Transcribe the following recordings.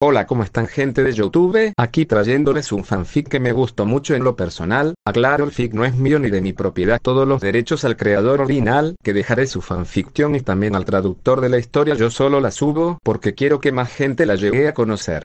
Hola, ¿cómo están, gente de YouTube? Aquí trayéndoles un fanfic que me gustó mucho en lo personal. Aclaro, el fic no es mío ni de mi propiedad, todos los derechos al creador original, que dejaré su fanficción y también al traductor de la historia. Yo solo la subo porque quiero que más gente la llegue a conocer.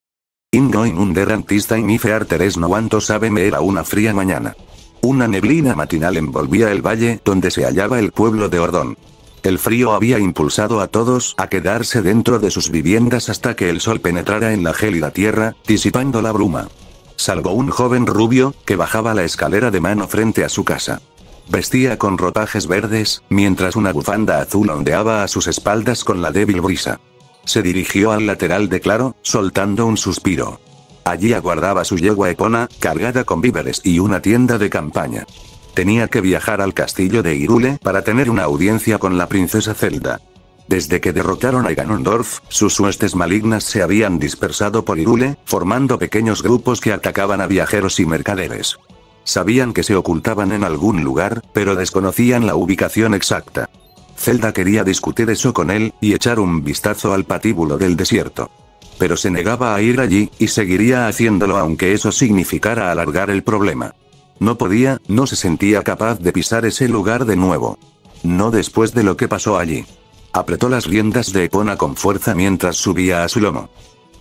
Ingoin under Antistain y Fearteres no cuanto sabe me era una fría mañana. Una neblina matinal envolvía el valle donde se hallaba el pueblo de Ordón. El frío había impulsado a todos a quedarse dentro de sus viviendas hasta que el sol penetrara en la gélida tierra, disipando la bruma. Salvo un joven rubio, que bajaba la escalera de mano frente a su casa. Vestía con ropajes verdes, mientras una bufanda azul ondeaba a sus espaldas con la débil brisa. Se dirigió al lateral de Claro, soltando un suspiro. Allí aguardaba su yegua Epona, cargada con víveres y una tienda de campaña. Tenía que viajar al castillo de Hyrule para tener una audiencia con la princesa Zelda. Desde que derrotaron a Ganondorf, sus huestes malignas se habían dispersado por Hyrule, formando pequeños grupos que atacaban a viajeros y mercaderes. Sabían que se ocultaban en algún lugar, pero desconocían la ubicación exacta. Zelda quería discutir eso con él, y echar un vistazo al patíbulo del desierto. Pero se negaba a ir allí, y seguiría haciéndolo aunque eso significara alargar el problema. No podía, no se sentía capaz de pisar ese lugar de nuevo. No después de lo que pasó allí. Apretó las riendas de Epona con fuerza mientras subía a su lomo.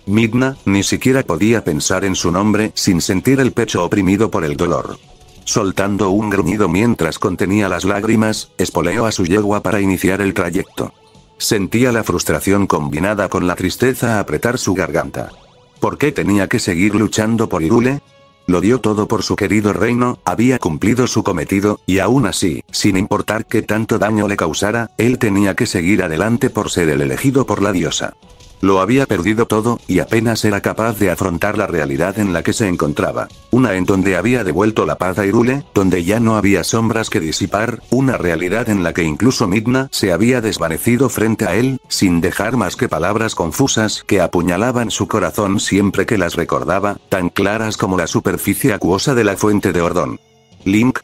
Midna, ni siquiera podía pensar en su nombre sin sentir el pecho oprimido por el dolor. Soltando un gruñido mientras contenía las lágrimas, espoleó a su yegua para iniciar el trayecto. Sentía la frustración combinada con la tristeza a apretar su garganta. ¿Por qué tenía que seguir luchando por Hyrule? Lo dio todo por su querido reino, había cumplido su cometido, y aún así, sin importar qué tanto daño le causara, él tenía que seguir adelante por ser el elegido por la diosa. Lo había perdido todo, y apenas era capaz de afrontar la realidad en la que se encontraba. Una en donde había devuelto la paz a Hyrule, donde ya no había sombras que disipar, una realidad en la que incluso Midna se había desvanecido frente a él, sin dejar más que palabras confusas que apuñalaban su corazón siempre que las recordaba, tan claras como la superficie acuosa de la fuente de Ordón. Link,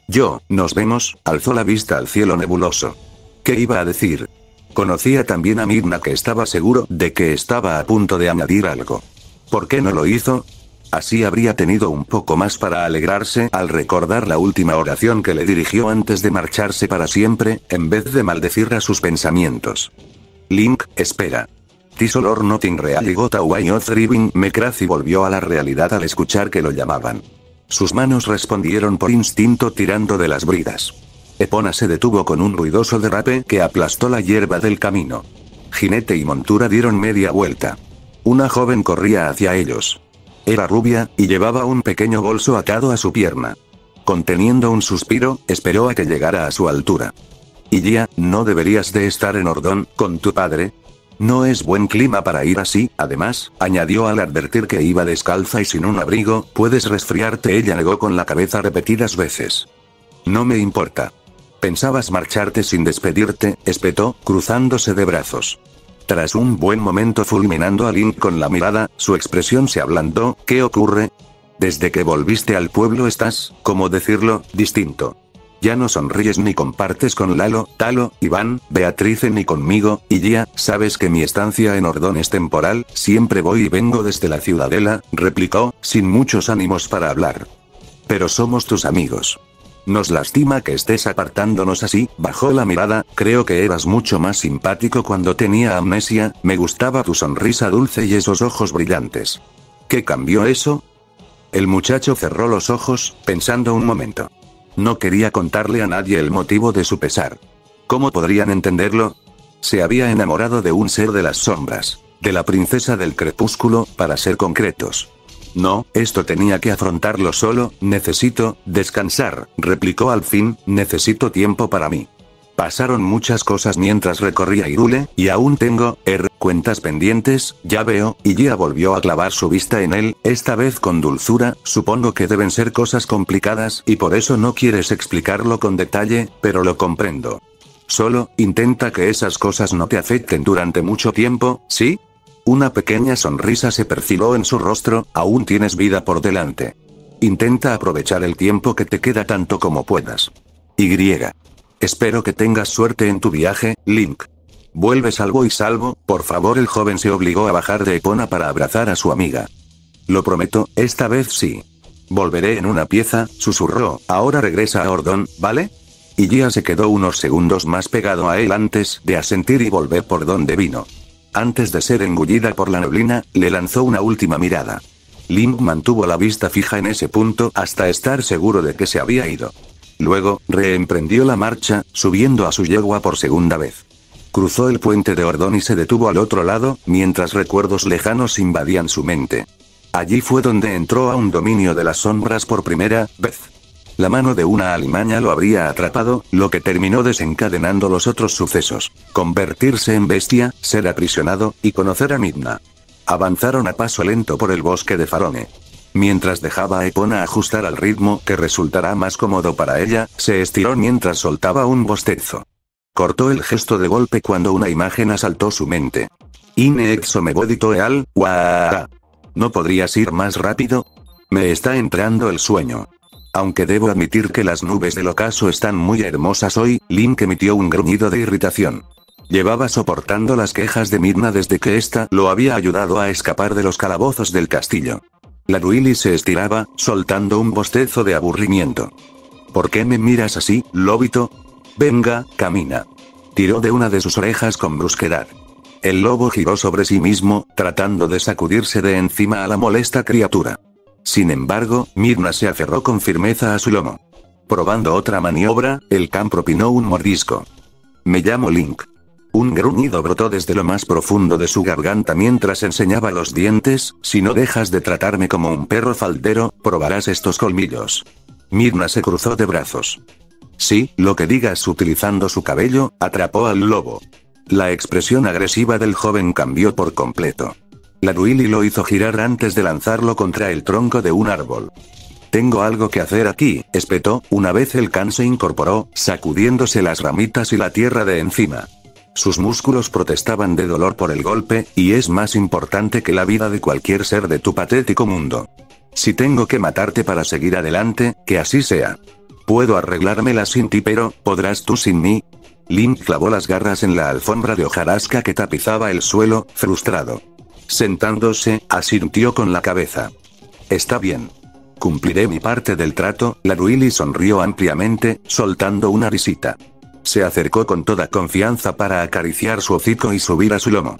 nos vemos, alzó la vista al cielo nebuloso. ¿Qué iba a decir? Conocía también a Midna, que estaba seguro de que estaba a punto de añadir algo. ¿Por qué no lo hizo? Así habría tenido un poco más para alegrarse al recordar la última oración que le dirigió antes de marcharse para siempre, en vez de maldecir a sus pensamientos. Link, espera. Tisolor nothing really got away of driving me crazy volvió a la realidad al escuchar que lo llamaban. Sus manos respondieron por instinto tirando de las bridas. Epona se detuvo con un ruidoso derrape que aplastó la hierba del camino. Jinete y montura dieron media vuelta. Una joven corría hacia ellos. Era rubia, y llevaba un pequeño bolso atado a su pierna. Conteniendo un suspiro, esperó a que llegara a su altura. Ilia, ¿no deberías de estar en Ordón, con tu padre? No es buen clima para ir así, además, añadió al advertir que iba descalza y sin un abrigo, puedes resfriarte. Ella negó con la cabeza repetidas veces. No me importa. ¿Pensabas marcharte sin despedirte?, espetó, cruzándose de brazos. Tras un buen momento fulminando a Link con la mirada, su expresión se ablandó. ¿Qué ocurre? Desde que volviste al pueblo estás, ¿cómo decirlo?, distinto. Ya no sonríes ni compartes con Lalo, Talo, Iván, Beatrice ni conmigo, y ya, sabes que mi estancia en Ordón es temporal, siempre voy y vengo desde la ciudadela, replicó, sin muchos ánimos para hablar. Pero somos tus amigos. Nos lastima que estés apartándonos así, bajó la mirada, creo que eras mucho más simpático cuando tenía amnesia, me gustaba tu sonrisa dulce y esos ojos brillantes. ¿Qué cambió eso? El muchacho cerró los ojos, pensando un momento. No quería contarle a nadie el motivo de su pesar. ¿Cómo podrían entenderlo? Se había enamorado de un ser de las sombras, de la princesa del crepúsculo, para ser concretos. No, esto tenía que afrontarlo solo, necesito descansar, replicó al fin, necesito tiempo para mí. Pasaron muchas cosas mientras recorría Hyrule, y aún tengo, cuentas pendientes, ya veo, y Gia volvió a clavar su vista en él, esta vez con dulzura, supongo que deben ser cosas complicadas y por eso no quieres explicarlo con detalle, pero lo comprendo. Solo, intenta que esas cosas no te afecten durante mucho tiempo, ¿sí? Una pequeña sonrisa se perfiló en su rostro, aún tienes vida por delante. Intenta aprovechar el tiempo que te queda tanto como puedas. Y. Espero que tengas suerte en tu viaje, Link. Vuelve salvo y salvo, por favor. El joven se obligó a bajar de Epona para abrazar a su amiga. Lo prometo, esta vez sí. Volveré en una pieza, susurró. Ahora regresa a Ordon, ¿vale? Y Gia se quedó unos segundos más pegado a él antes de asentir y volver por donde vino. Antes de ser engullida por la neblina, le lanzó una última mirada. Link mantuvo la vista fija en ese punto hasta estar seguro de que se había ido. Luego, reemprendió la marcha, subiendo a su yegua por segunda vez. Cruzó el puente de Ordon y se detuvo al otro lado, mientras recuerdos lejanos invadían su mente. Allí fue donde entró a un dominio de las sombras por primera vez. La mano de una alimaña lo habría atrapado, lo que terminó desencadenando los otros sucesos: convertirse en bestia, ser aprisionado, y conocer a Midna. Avanzaron a paso lento por el bosque de Farone. Mientras dejaba a Epona ajustar al ritmo que resultará más cómodo para ella, se estiró mientras soltaba un bostezo. Cortó el gesto de golpe cuando una imagen asaltó su mente. «In exo me bodito eal, wa. ¿No podrías ir más rápido? Me está entrando el sueño». Aunque debo admitir que las nubes del ocaso están muy hermosas hoy, Link emitió un gruñido de irritación. Llevaba soportando las quejas de Midna desde que ésta lo había ayudado a escapar de los calabozos del castillo. La Duili se estiraba, soltando un bostezo de aburrimiento. ¿Por qué me miras así, lobito? Venga, camina. Tiró de una de sus orejas con brusquedad. El lobo giró sobre sí mismo, tratando de sacudirse de encima a la molesta criatura. Sin embargo, Midna se aferró con firmeza a su lomo. Probando otra maniobra, el can propinó un mordisco. «Me llamo Link». Un gruñido brotó desde lo más profundo de su garganta mientras enseñaba los dientes. «Si no dejas de tratarme como un perro faldero, probarás estos colmillos». Midna se cruzó de brazos. «Sí, lo que digas». Utilizando su cabello, atrapó al lobo. La expresión agresiva del joven cambió por completo. La Duili lo hizo girar antes de lanzarlo contra el tronco de un árbol. «Tengo algo que hacer aquí», espetó, una vez el can se incorporó, sacudiéndose las ramitas y la tierra de encima. Sus músculos protestaban de dolor por el golpe, y es más importante que la vida de cualquier ser de tu patético mundo. Si tengo que matarte para seguir adelante, que así sea. Puedo arreglármela sin ti, pero, ¿podrás tú sin mí? Link clavó las garras en la alfombra de hojarasca que tapizaba el suelo, frustrado. Sentándose, asintió con la cabeza. «Está bien. Cumpliré mi parte del trato». La Duili sonrió ampliamente, soltando una risita. Se acercó con toda confianza para acariciar su hocico y subir a su lomo.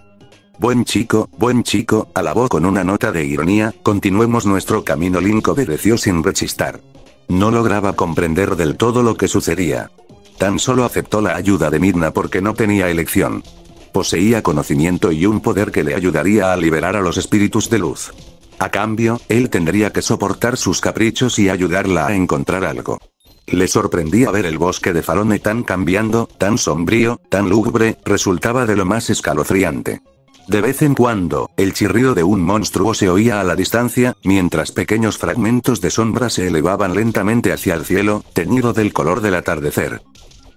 buen chico», alabó con una nota de ironía. «Continuemos nuestro camino». Link obedeció sin rechistar. No lograba comprender del todo lo que sucedía. Tan solo aceptó la ayuda de Midna porque no tenía elección. Poseía conocimiento y un poder que le ayudaría a liberar a los espíritus de luz. A cambio, él tendría que soportar sus caprichos y ayudarla a encontrar algo. Le sorprendía ver el bosque de Farone tan cambiando, tan sombrío, tan lúgubre, resultaba de lo más escalofriante. De vez en cuando, el chirrido de un monstruo se oía a la distancia, mientras pequeños fragmentos de sombra se elevaban lentamente hacia el cielo, teñido del color del atardecer.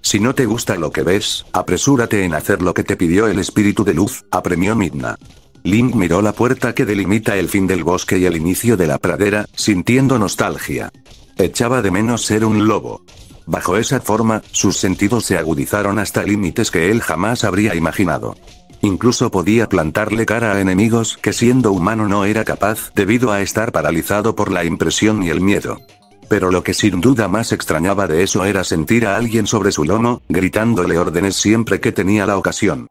«Si no te gusta lo que ves, apresúrate en hacer lo que te pidió el espíritu de luz», apremió Midna. Link miró la puerta que delimita el fin del bosque y el inicio de la pradera, sintiendo nostalgia. Echaba de menos ser un lobo. Bajo esa forma, sus sentidos se agudizaron hasta límites que él jamás habría imaginado. Incluso podía plantarle cara a enemigos que siendo humano no era capaz debido a estar paralizado por la impresión y el miedo. Pero lo que sin duda más extrañaba de eso era sentir a alguien sobre su lomo, gritándole órdenes siempre que tenía la ocasión.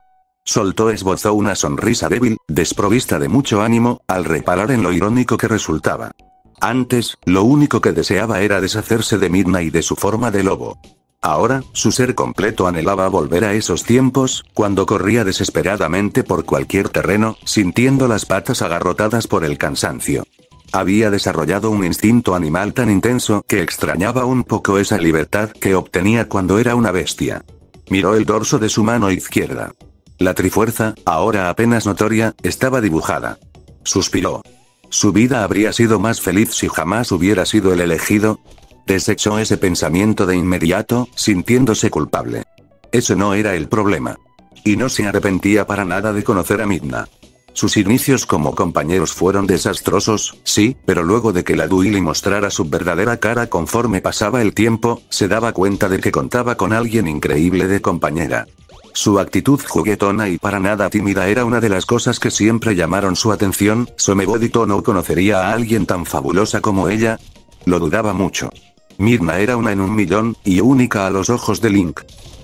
Esbozó una sonrisa débil, desprovista de mucho ánimo, al reparar en lo irónico que resultaba. Antes, lo único que deseaba era deshacerse de Midna y de su forma de lobo. Ahora, su ser completo anhelaba volver a esos tiempos, cuando corría desesperadamente por cualquier terreno, sintiendo las patas agarrotadas por el cansancio. Había desarrollado un instinto animal tan intenso que extrañaba un poco esa libertad que obtenía cuando era una bestia. Miró el dorso de su mano izquierda. La trifuerza, ahora apenas notoria, estaba dibujada. Suspiró. Su vida habría sido más feliz si jamás hubiera sido el elegido. Desechó ese pensamiento de inmediato, sintiéndose culpable. Ese no era el problema. Y no se arrepentía para nada de conocer a Midna. Sus inicios como compañeros fueron desastrosos, sí, pero luego de que la Duili mostrara su verdadera cara conforme pasaba el tiempo, se daba cuenta de que contaba con alguien increíble de compañera. Su actitud juguetona y para nada tímida era una de las cosas que siempre llamaron su atención. ¿Somebody no conocería a alguien tan fabulosa como ella? Lo dudaba mucho. Midna era una en un millón, y única a los ojos de Link.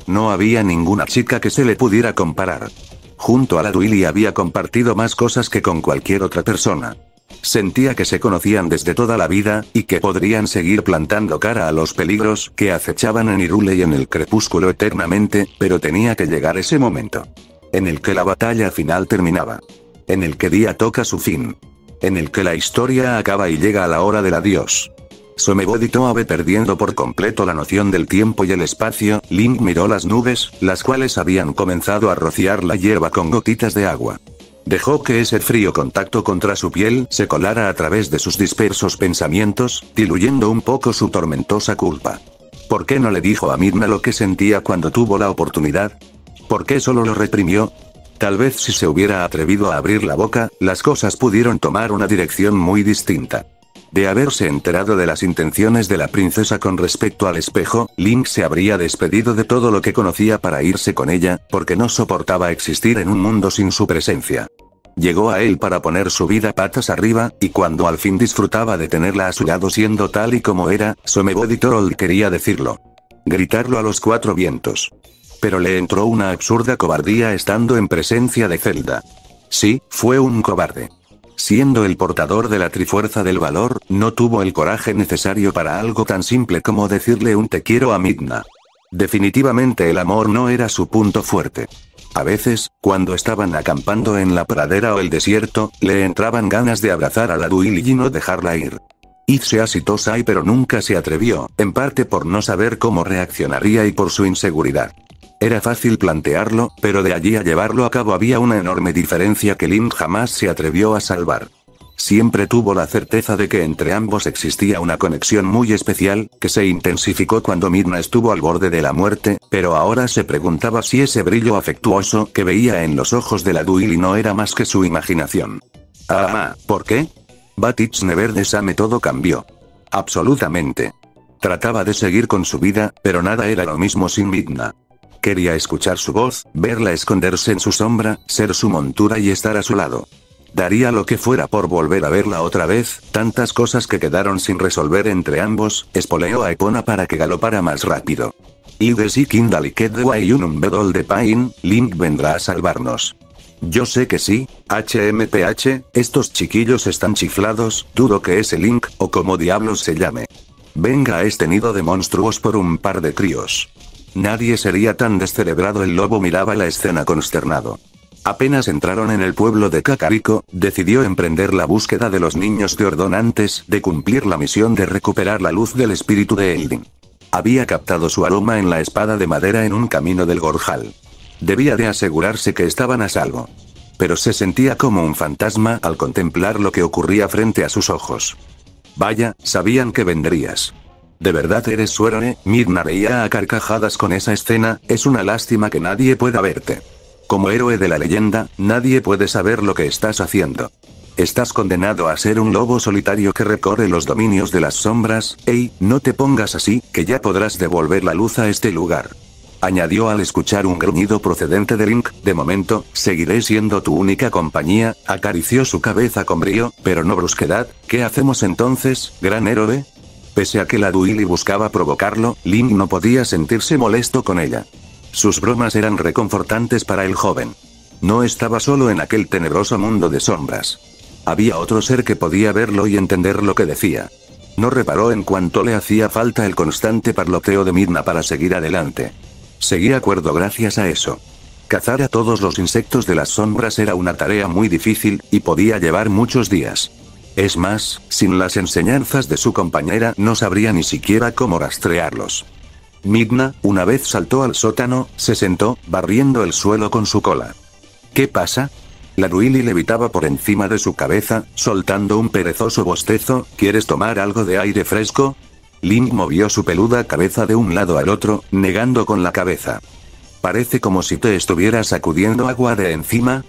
No había ninguna chica que se le pudiera comparar. Junto a la Duili había compartido más cosas que con cualquier otra persona. Sentía que se conocían desde toda la vida, y que podrían seguir plantando cara a los peligros que acechaban en Hyrule y en el crepúsculo eternamente, pero tenía que llegar ese momento. En el que la batalla final terminaba. En el que día toca su fin. En el que la historia acaba y llega a la hora del adiós. Somebody Toabe perdiendo por completo la noción del tiempo y el espacio. Link miró las nubes, las cuales habían comenzado a rociar la hierba con gotitas de agua. Dejó que ese frío contacto contra su piel se colara a través de sus dispersos pensamientos, diluyendo un poco su tormentosa culpa. ¿Por qué no le dijo a Midna lo que sentía cuando tuvo la oportunidad? ¿Por qué solo lo reprimió? Tal vez si se hubiera atrevido a abrir la boca, las cosas pudieron tomar una dirección muy distinta. De haberse enterado de las intenciones de la princesa con respecto al espejo, Link se habría despedido de todo lo que conocía para irse con ella, porque no soportaba existir en un mundo sin su presencia. Llegó a él para poner su vida patas arriba, y cuando al fin disfrutaba de tenerla a su lado siendo tal y como era, Somebody Told quería decirlo. Gritarlo a los cuatro vientos. Pero le entró una absurda cobardía estando en presencia de Zelda. Sí, fue un cobarde. Siendo el portador de la trifuerza del valor, no tuvo el coraje necesario para algo tan simple como decirle un te quiero a Midna. Definitivamente el amor no era su punto fuerte. A veces, cuando estaban acampando en la pradera o el desierto, le entraban ganas de abrazar a la Duili y no dejarla ir. Irse a Sitosai pero nunca se atrevió, en parte por no saber cómo reaccionaría y por su inseguridad. Era fácil plantearlo, pero de allí a llevarlo a cabo había una enorme diferencia que Link jamás se atrevió a salvar. Siempre tuvo la certeza de que entre ambos existía una conexión muy especial, que se intensificó cuando Midna estuvo al borde de la muerte, pero ahora se preguntaba si ese brillo afectuoso que veía en los ojos de la Duili no era más que su imaginación. ¿Por qué? Batich Neverdesame todo cambió. Absolutamente. Trataba de seguir con su vida, pero nada era lo mismo sin Midna. Quería escuchar su voz, verla esconderse en su sombra, ser su montura y estar a su lado. Daría lo que fuera por volver a verla otra vez, tantas cosas que quedaron sin resolver entre ambos. Espoleó a Epona para que galopara más rápido. Ides y Kindle y Kedway un bedol de Pain, Link vendrá a salvarnos. Yo sé que sí, HMPH, estos chiquillos están chiflados, dudo que ese Link, o como diablos se llame, venga a este nido de monstruos por un par de críos. Nadie sería tan descerebrado. El lobo miraba la escena consternado. Apenas entraron en el pueblo de Kakariko, decidió emprender la búsqueda de los niños de Ordón antes de cumplir la misión de recuperar la luz del espíritu de Eldin. Había captado su aroma en la espada de madera en un camino del Gorjal. Debía de asegurarse que estaban a salvo. Pero se sentía como un fantasma al contemplar lo que ocurría frente a sus ojos. Vaya, sabían que vendrías. ¿De verdad eres su héroe? Midna reía a carcajadas con esa escena. Es una lástima que nadie pueda verte. Como héroe de la leyenda, nadie puede saber lo que estás haciendo. Estás condenado a ser un lobo solitario que recorre los dominios de las sombras. Ey, no te pongas así, que ya podrás devolver la luz a este lugar. Añadió al escuchar un gruñido procedente de Link. De momento, seguiré siendo tu única compañía. Acarició su cabeza con brío, pero no brusquedad. ¿Qué hacemos entonces, gran héroe? Pese a que la Duili buscaba provocarlo, Link no podía sentirse molesto con ella. Sus bromas eran reconfortantes para el joven. No estaba solo en aquel tenebroso mundo de sombras. Había otro ser que podía verlo y entender lo que decía. No reparó en cuánto le hacía falta el constante parloteo de Midna para seguir adelante. Seguía cuerdo gracias a eso. Cazar a todos los insectos de las sombras era una tarea muy difícil, y podía llevar muchos días. Es más, sin las enseñanzas de su compañera no sabría ni siquiera cómo rastrearlos. Midna, una vez saltó al sótano, se sentó, barriendo el suelo con su cola. ¿Qué pasa? La Duili levitaba por encima de su cabeza, soltando un perezoso bostezo. ¿Quieres tomar algo de aire fresco? Link movió su peluda cabeza de un lado al otro, negando con la cabeza. Parece como si te estuviera sacudiendo agua de encima,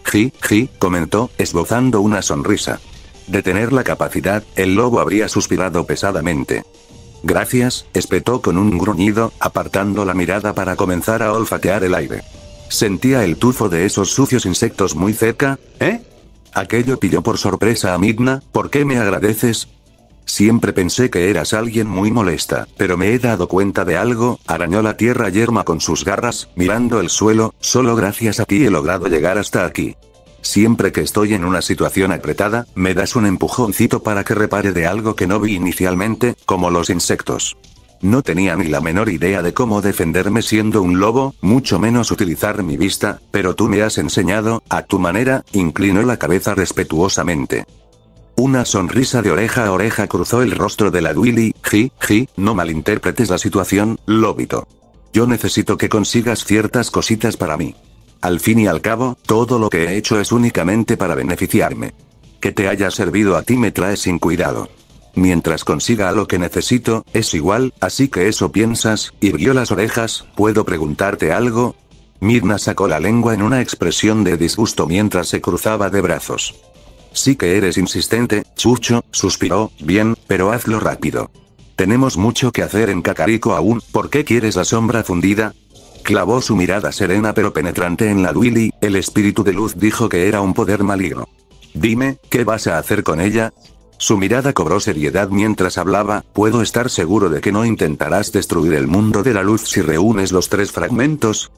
comentó, esbozando una sonrisa. De tener la capacidad, el lobo habría suspirado pesadamente. Gracias, espetó con un gruñido, apartando la mirada para comenzar a olfatear el aire. Sentía el tufo de esos sucios insectos muy cerca, ¿eh? Aquello pilló por sorpresa a Midna. ¿Por qué me agradeces? Siempre pensé que eras alguien muy molesta, pero me he dado cuenta de algo. Arañó la tierra yerma con sus garras, mirando el suelo. Solo gracias a ti he logrado llegar hasta aquí. Siempre que estoy en una situación apretada, me das un empujoncito para que repare de algo que no vi inicialmente, como los insectos. No tenía ni la menor idea de cómo defenderme siendo un lobo, mucho menos utilizar mi vista, pero tú me has enseñado, a tu manera. Inclinó la cabeza respetuosamente. Una sonrisa de oreja a oreja cruzó el rostro de la Willy. No malinterpretes la situación, lobito. Yo necesito que consigas ciertas cositas para mí. Al fin y al cabo, todo lo que he hecho es únicamente para beneficiarme. Que te haya servido a ti me trae sin cuidado. Mientras consiga lo que necesito, es igual, así que eso piensas. Irguió las orejas. ¿Puedo preguntarte algo? Midna sacó la lengua en una expresión de disgusto mientras se cruzaba de brazos. Sí que eres insistente, Chucho, suspiró. Bien, pero hazlo rápido. Tenemos mucho que hacer en Kakariko aún. ¿Por qué quieres la sombra fundida? Clavó su mirada serena pero penetrante en la Willy. El espíritu de luz dijo que era un poder maligno. Dime, ¿qué vas a hacer con ella? Su mirada cobró seriedad mientras hablaba. Puedo estar seguro de que no intentarás destruir el mundo de la luz si reúnes los 3 fragmentos.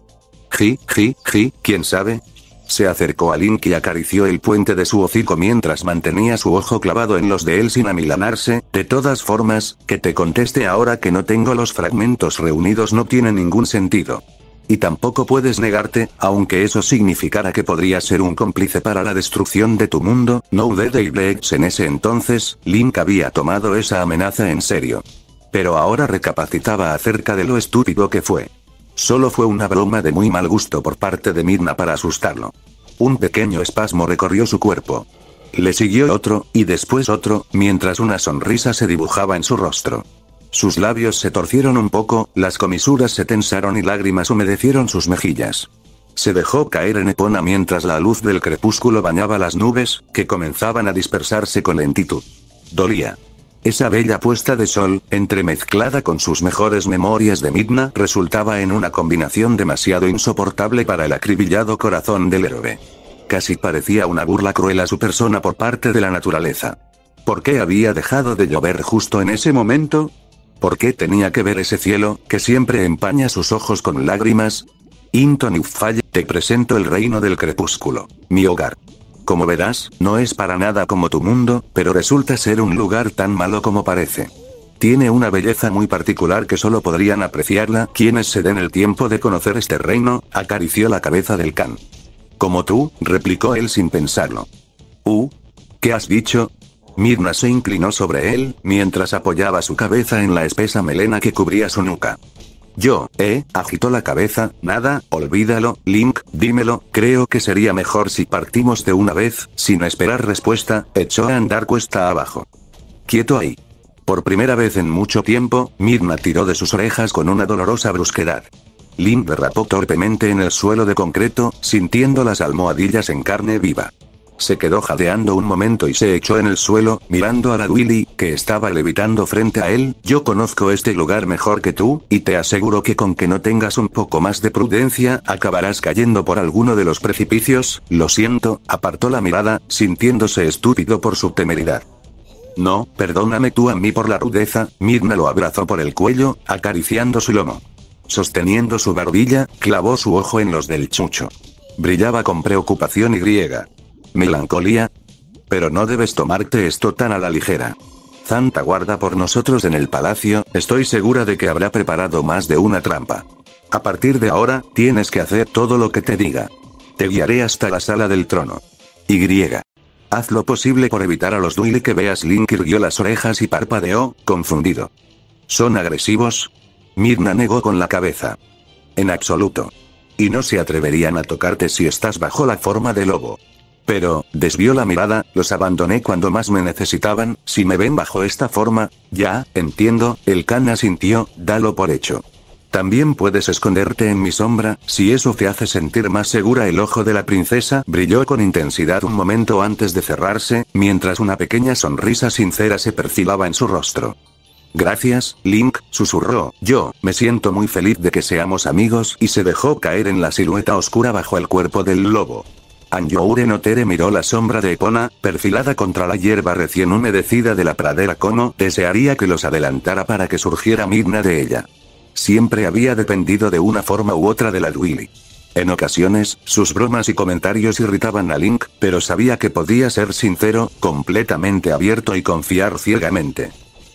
¿Quién sabe? Se acercó a Link y acarició el puente de su hocico mientras mantenía su ojo clavado en los de él sin amilanarse. De todas formas, que te conteste ahora que no tengo los fragmentos reunidos no tiene ningún sentido. Y tampoco puedes negarte, aunque eso significara que podrías ser un cómplice para la destrucción de tu mundo. No Deiblex. En ese entonces, Link había tomado esa amenaza en serio. Pero ahora recapacitaba acerca de lo estúpido que fue. Solo fue una broma de muy mal gusto por parte de Midna para asustarlo. Un pequeño espasmo recorrió su cuerpo. Le siguió otro, y después otro, mientras una sonrisa se dibujaba en su rostro. Sus labios se torcieron un poco, las comisuras se tensaron y lágrimas humedecieron sus mejillas. Se dejó caer en Epona mientras la luz del crepúsculo bañaba las nubes, que comenzaban a dispersarse con lentitud. Dolía. Esa bella puesta de sol, entremezclada con sus mejores memorias de Midna, resultaba en una combinación demasiado insoportable para el acribillado corazón del héroe. Casi parecía una burla cruel a su persona por parte de la naturaleza. ¿Por qué había dejado de llover justo en ese momento? ¿Por qué tenía que ver ese cielo, que siempre empaña sus ojos con lágrimas? Inton Uffalle, te presento el reino del crepúsculo, mi hogar. Como verás, no es para nada como tu mundo, pero resulta ser un lugar tan malo como parece. Tiene una belleza muy particular que solo podrían apreciarla quienes se den el tiempo de conocer este reino. Acarició la cabeza del Kan. Como tú, replicó él sin pensarlo. ¿Qué has dicho? Midna se inclinó sobre él, mientras apoyaba su cabeza en la espesa melena que cubría su nuca. Agitó la cabeza. Nada, olvídalo, Link, dímelo. Creo que sería mejor si partimos de una vez. Sin esperar respuesta, echó a andar cuesta abajo. Quieto ahí. Por primera vez en mucho tiempo, Midna tiró de sus orejas con una dolorosa brusquedad. Link derrapó torpemente en el suelo de concreto, sintiendo las almohadillas en carne viva. Se quedó jadeando un momento y se echó en el suelo, mirando a la Willy, que estaba levitando frente a él. Yo conozco este lugar mejor que tú, y te aseguro que con que no tengas un poco más de prudencia, acabarás cayendo por alguno de los precipicios. Lo siento, apartó la mirada, sintiéndose estúpido por su temeridad. No, perdóname tú a mí por la rudeza. Midna lo abrazó por el cuello, acariciando su lomo. Sosteniendo su barbilla, clavó su ojo en los del Chucho. Brillaba con preocupación y melancolía. Pero no debes tomarte esto tan a la ligera. Zanta guarda por nosotros en el palacio, estoy segura de que habrá preparado más de una trampa. A partir de ahora, tienes que hacer todo lo que te diga. Te guiaré hasta la sala del trono. Haz lo posible por evitar a los Duili que veas. Link irguió las orejas y parpadeó, confundido. ¿Son agresivos? Midna negó con la cabeza. En absoluto. Y no se atreverían a tocarte si estás bajo la forma de lobo. Pero, desvió la mirada, los abandoné cuando más me necesitaban. Si me ven bajo esta forma, ya, entiendo. El Kan asintió, dalo por hecho. También puedes esconderte en mi sombra, si eso te hace sentir más segura. El ojo de la princesa brilló con intensidad un momento antes de cerrarse, mientras una pequeña sonrisa sincera se perfilaba en su rostro. Gracias, Link, susurró. Yo, me siento muy feliz de que seamos amigos, y se dejó caer en la silueta oscura bajo el cuerpo del lobo. Anjoure no Tere miró la sombra de Epona, perfilada contra la hierba recién humedecida de la pradera como desearía que los adelantara para que surgiera Midna de ella. Siempre había dependido de una forma u otra de la Willy. En ocasiones, sus bromas y comentarios irritaban a Link, pero sabía que podía ser sincero, completamente abierto y confiar ciegamente.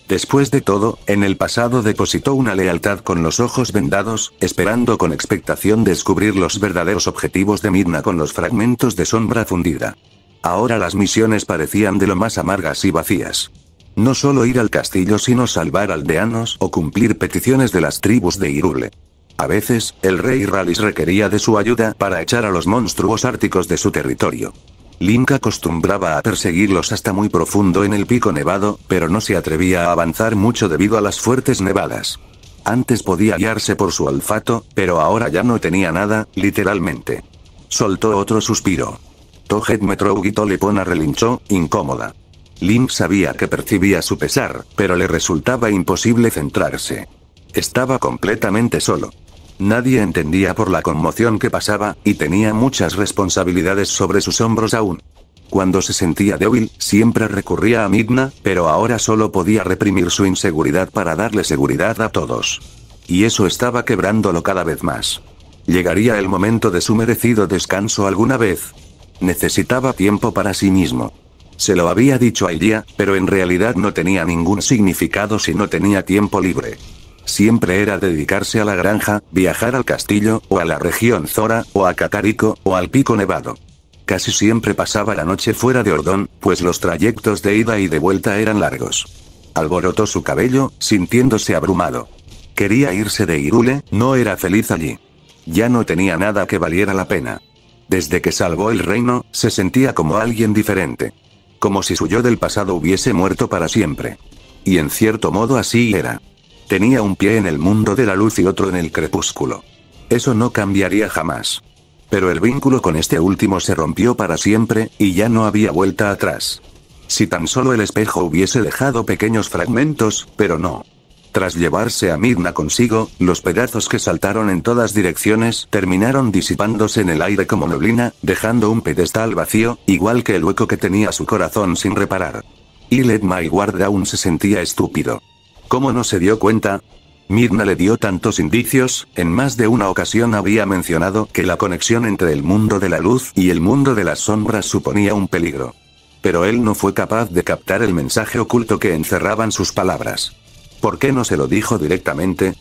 Después de todo, en el pasado depositó una lealtad con los ojos vendados, esperando con expectación descubrir los verdaderos objetivos de Midna con los fragmentos de sombra fundida. Ahora las misiones parecían de lo más amargas y vacías. No solo ir al castillo sino salvar aldeanos o cumplir peticiones de las tribus de Hyrule. A veces, el rey Rallis requería de su ayuda para echar a los monstruos árticos de su territorio. Link acostumbraba a perseguirlos hasta muy profundo en el pico nevado, pero no se atrevía a avanzar mucho debido a las fuertes nevadas. Antes podía guiarse por su olfato, pero ahora ya no tenía nada, literalmente. Soltó otro suspiro. Toget Metrougito Lepona relinchó, incómoda. Link sabía que percibía su pesar, pero le resultaba imposible centrarse. Estaba completamente solo. Nadie entendía por la conmoción que pasaba, y tenía muchas responsabilidades sobre sus hombros aún. Cuando se sentía débil, siempre recurría a Midna, pero ahora solo podía reprimir su inseguridad para darle seguridad a todos. Y eso estaba quebrándolo cada vez más. ¿Llegaría el momento de su merecido descanso alguna vez? Necesitaba tiempo para sí mismo. Se lo había dicho a Ilia, pero en realidad no tenía ningún significado si no tenía tiempo libre. Siempre era dedicarse a la granja, viajar al castillo, o a la región Zora, o a Kakariko, o al pico nevado. Casi siempre pasaba la noche fuera de Ordón, pues los trayectos de ida y de vuelta eran largos. Alborotó su cabello, sintiéndose abrumado. Quería irse de Hyrule, no era feliz allí. Ya no tenía nada que valiera la pena. Desde que salvó el reino, se sentía como alguien diferente. Como si su yo del pasado hubiese muerto para siempre. Y en cierto modo así era. Tenía un pie en el mundo de la luz y otro en el crepúsculo. Eso no cambiaría jamás. Pero el vínculo con este último se rompió para siempre, y ya no había vuelta atrás. Si tan solo el espejo hubiese dejado pequeños fragmentos, pero no. Tras llevarse a Midna consigo, los pedazos que saltaron en todas direcciones terminaron disipándose en el aire como neblina, dejando un pedestal vacío, igual que el hueco que tenía su corazón sin reparar. Y Let My Guard aún se sentía estúpido. ¿Cómo no se dio cuenta? Midna le dio tantos indicios, en más de una ocasión había mencionado que la conexión entre el mundo de la luz y el mundo de las sombras suponía un peligro. Pero él no fue capaz de captar el mensaje oculto que encerraban sus palabras. ¿Por qué no se lo dijo directamente?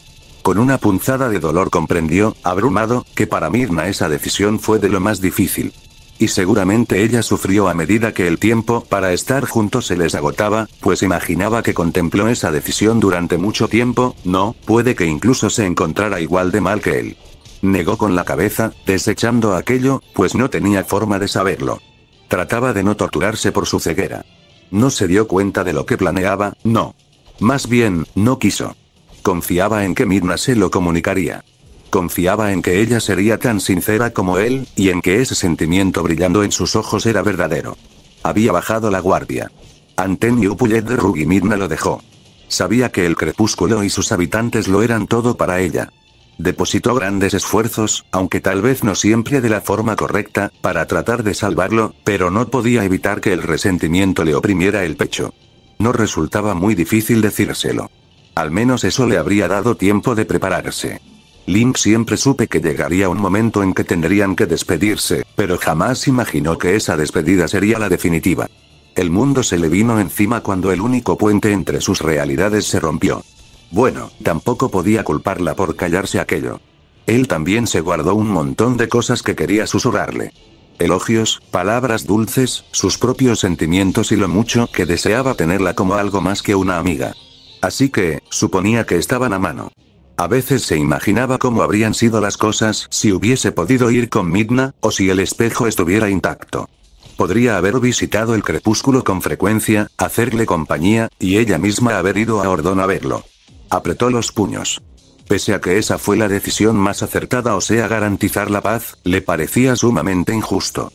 Con una punzada de dolor comprendió, abrumado, que para Midna esa decisión fue de lo más difícil. Y seguramente ella sufrió a medida que el tiempo para estar juntos se les agotaba, pues imaginaba que contempló esa decisión durante mucho tiempo, no, puede que incluso se encontrara igual de mal que él. Negó con la cabeza, desechando aquello, pues no tenía forma de saberlo. Trataba de no torturarse por su ceguera. No se dio cuenta de lo que planeaba, no. Más bien, no quiso. Confiaba en que Midna se lo comunicaría. Confiaba en que ella sería tan sincera como él, y en que ese sentimiento brillando en sus ojos era verdadero. Había bajado la guardia. Ante New Pullet de Rugi Midna lo dejó. Sabía que el crepúsculo y sus habitantes lo eran todo para ella. Depositó grandes esfuerzos, aunque tal vez no siempre de la forma correcta, para tratar de salvarlo, pero no podía evitar que el resentimiento le oprimiera el pecho. No resultaba muy difícil decírselo. Al menos eso le habría dado tiempo de prepararse. Link siempre supe que llegaría un momento en que tendrían que despedirse, pero jamás imaginó que esa despedida sería la definitiva. El mundo se le vino encima cuando el único puente entre sus realidades se rompió. Bueno, tampoco podía culparla por callarse aquello. Él también se guardó un montón de cosas que quería susurrarle. Elogios, palabras dulces, sus propios sentimientos y lo mucho que deseaba tenerla como algo más que una amiga. Así que, suponía que estaban a mano. A veces se imaginaba cómo habrían sido las cosas si hubiese podido ir con Midna, o si el espejo estuviera intacto. Podría haber visitado el crepúsculo con frecuencia, hacerle compañía, y ella misma haber ido a Ordón a verlo. Apretó los puños. Pese a que esa fue la decisión más acertada, o sea garantizar la paz, le parecía sumamente injusto.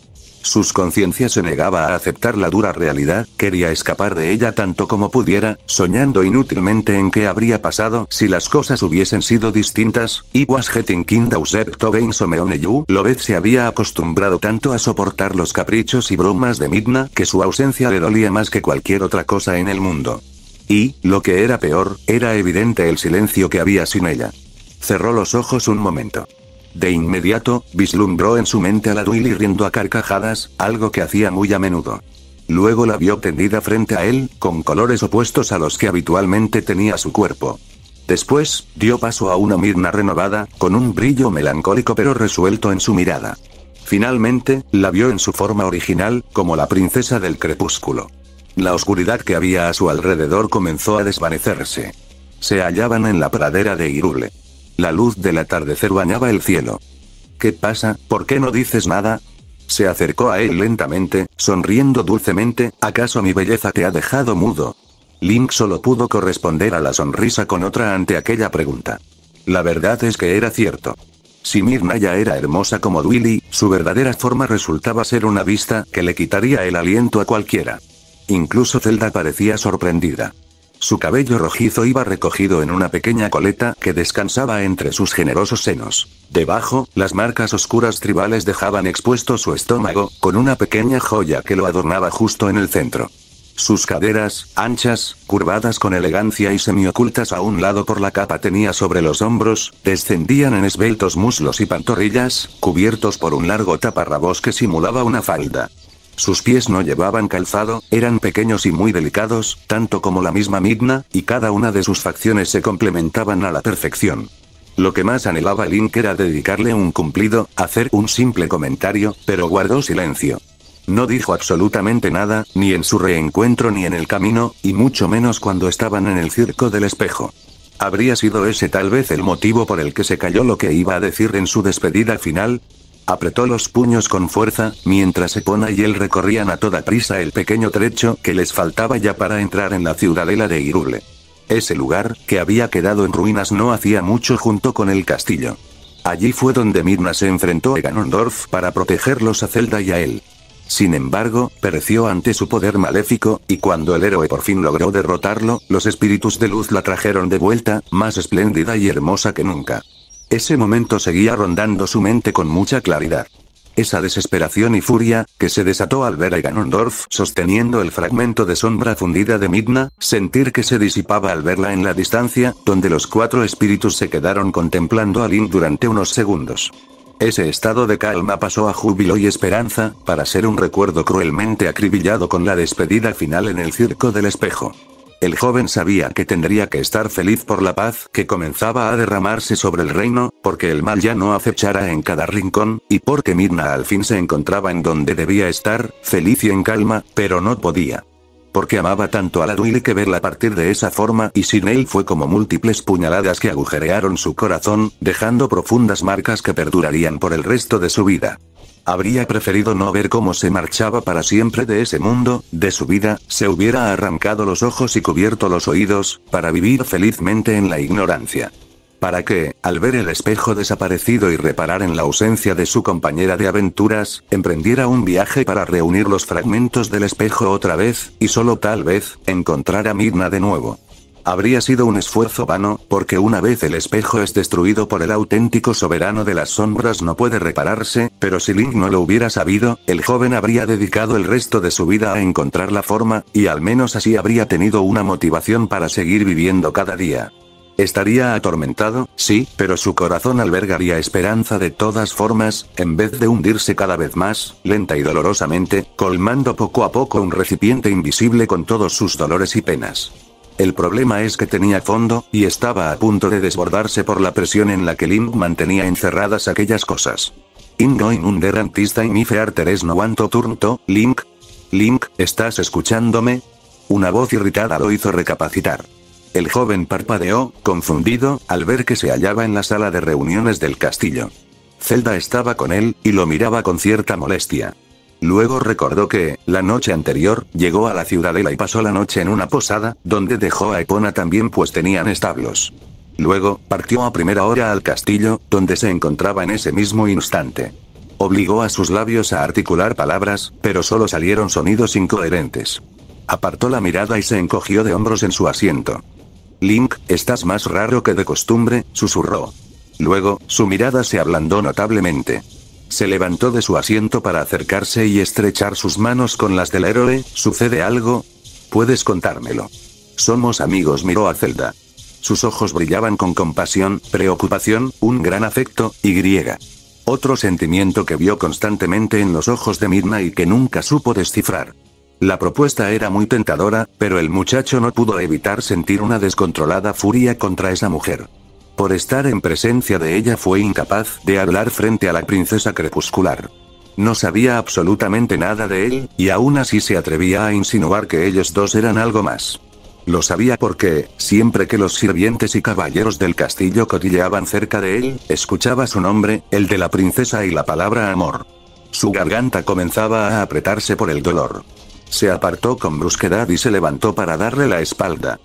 Sus conciencias se negaba a aceptar la dura realidad, quería escapar de ella tanto como pudiera, soñando inútilmente en qué habría pasado si las cosas hubiesen sido distintas. It was getting kind of to gain some on you. Loveth se había acostumbrado tanto a soportar los caprichos y bromas de Midna que su ausencia le dolía más que cualquier otra cosa en el mundo. Y, lo que era peor, era evidente el silencio que había sin ella. Cerró los ojos un momento. De inmediato, vislumbró en su mente a la Duily riendo a carcajadas, algo que hacía muy a menudo. Luego la vio tendida frente a él, con colores opuestos a los que habitualmente tenía su cuerpo. Después, dio paso a una Midna renovada, con un brillo melancólico pero resuelto en su mirada. Finalmente, la vio en su forma original, como la princesa del crepúsculo. La oscuridad que había a su alrededor comenzó a desvanecerse. Se hallaban en la pradera de Hyrule. La luz del atardecer bañaba el cielo. ¿Qué pasa? ¿Por qué no dices nada? Se acercó a él lentamente, sonriendo dulcemente. ¿Acaso mi belleza te ha dejado mudo? Link solo pudo corresponder a la sonrisa con otra ante aquella pregunta. La verdad es que era cierto. Si Midna ya era hermosa como Duily, su verdadera forma resultaba ser una vista que le quitaría el aliento a cualquiera. Incluso Zelda parecía sorprendida. Su cabello rojizo iba recogido en una pequeña coleta que descansaba entre sus generosos senos. Debajo, las marcas oscuras tribales dejaban expuesto su estómago, con una pequeña joya que lo adornaba justo en el centro. Sus caderas, anchas, curvadas con elegancia y semiocultas a un lado por la capa tenía sobre los hombros, descendían en esbeltos muslos y pantorrillas, cubiertos por un largo taparrabos que simulaba una falda. Sus pies no llevaban calzado, eran pequeños y muy delicados, tanto como la misma Midna, y cada una de sus facciones se complementaban a la perfección. Lo que más anhelaba Link era dedicarle un cumplido, hacer un simple comentario, pero guardó silencio. No dijo absolutamente nada, ni en su reencuentro ni en el camino, y mucho menos cuando estaban en el circo del espejo. ¿Habría sido ese tal vez el motivo por el que se calló lo que iba a decir en su despedida final? Apretó los puños con fuerza, mientras Epona y él recorrían a toda prisa el pequeño trecho que les faltaba ya para entrar en la ciudadela de Hyrule. Ese lugar, que había quedado en ruinas no hacía mucho junto con el castillo. Allí fue donde Midna se enfrentó a Ganondorf para protegerlos a Zelda y a él. Sin embargo, pereció ante su poder maléfico, y cuando el héroe por fin logró derrotarlo, los espíritus de luz la trajeron de vuelta, más espléndida y hermosa que nunca. Ese momento seguía rondando su mente con mucha claridad. Esa desesperación y furia, que se desató al ver a Ganondorf sosteniendo el fragmento de sombra fundida de Midna, sentir que se disipaba al verla en la distancia, donde los cuatro espíritus se quedaron contemplando a Link durante unos segundos. Ese estado de calma pasó a júbilo y esperanza, para ser un recuerdo cruelmente acribillado con la despedida final en el circo del espejo. El joven sabía que tendría que estar feliz por la paz que comenzaba a derramarse sobre el reino, porque el mal ya no acechara en cada rincón, y porque Midna al fin se encontraba en donde debía estar, feliz y en calma, pero no podía. Porque amaba tanto a la Duily que verla partir de esa forma y sin él fue como múltiples puñaladas que agujerearon su corazón, dejando profundas marcas que perdurarían por el resto de su vida. Habría preferido no ver cómo se marchaba para siempre de ese mundo, de su vida, se hubiera arrancado los ojos y cubierto los oídos, para vivir felizmente en la ignorancia. Para que, al ver el espejo desaparecido y reparar en la ausencia de su compañera de aventuras, emprendiera un viaje para reunir los fragmentos del espejo otra vez, y solo tal vez, encontrar a Midna de nuevo. Habría sido un esfuerzo vano, porque una vez el espejo es destruido por el auténtico soberano de las sombras no puede repararse, pero si Link no lo hubiera sabido, el joven habría dedicado el resto de su vida a encontrar la forma, y al menos así habría tenido una motivación para seguir viviendo cada día. Estaría atormentado, sí, pero su corazón albergaría esperanza de todas formas, en vez de hundirse cada vez más, lenta y dolorosamente, colmando poco a poco un recipiente invisible con todos sus dolores y penas. El problema es que tenía fondo, y estaba a punto de desbordarse por la presión en la que Link mantenía encerradas aquellas cosas. Ingoin under antistain if arteres no want to turn to, Link. Link, ¿estás escuchándome? Una voz irritada lo hizo recapacitar. El joven parpadeó, confundido, al ver que se hallaba en la sala de reuniones del castillo. Zelda estaba con él, y lo miraba con cierta molestia. Luego recordó que, la noche anterior, llegó a la ciudadela y pasó la noche en una posada, donde dejó a Epona también pues tenían establos. Luego, partió a primera hora al castillo, donde se encontraba en ese mismo instante. Obligó a sus labios a articular palabras, pero solo salieron sonidos incoherentes. Apartó la mirada y se encogió de hombros en su asiento. Link, estás más raro que de costumbre, susurró. Luego, su mirada se ablandó notablemente. Se levantó de su asiento para acercarse y estrechar sus manos con las del héroe. ¿Sucede algo? ¿Puedes contármelo? Somos amigos, miró a Zelda. Sus ojos brillaban con compasión, preocupación, un gran afecto, y otro sentimiento que vio constantemente en los ojos de Midna y que nunca supo descifrar. La propuesta era muy tentadora, pero el muchacho no pudo evitar sentir una descontrolada furia contra esa mujer. Por estar en presencia de ella fue incapaz de hablar frente a la princesa crepuscular. No sabía absolutamente nada de él, y aún así se atrevía a insinuar que ellos dos eran algo más. Lo sabía porque, siempre que los sirvientes y caballeros del castillo cotilleaban cerca de él, escuchaba su nombre, el de la princesa y la palabra amor. Su garganta comenzaba a apretarse por el dolor. Se apartó con brusquedad y se levantó para darle la espalda.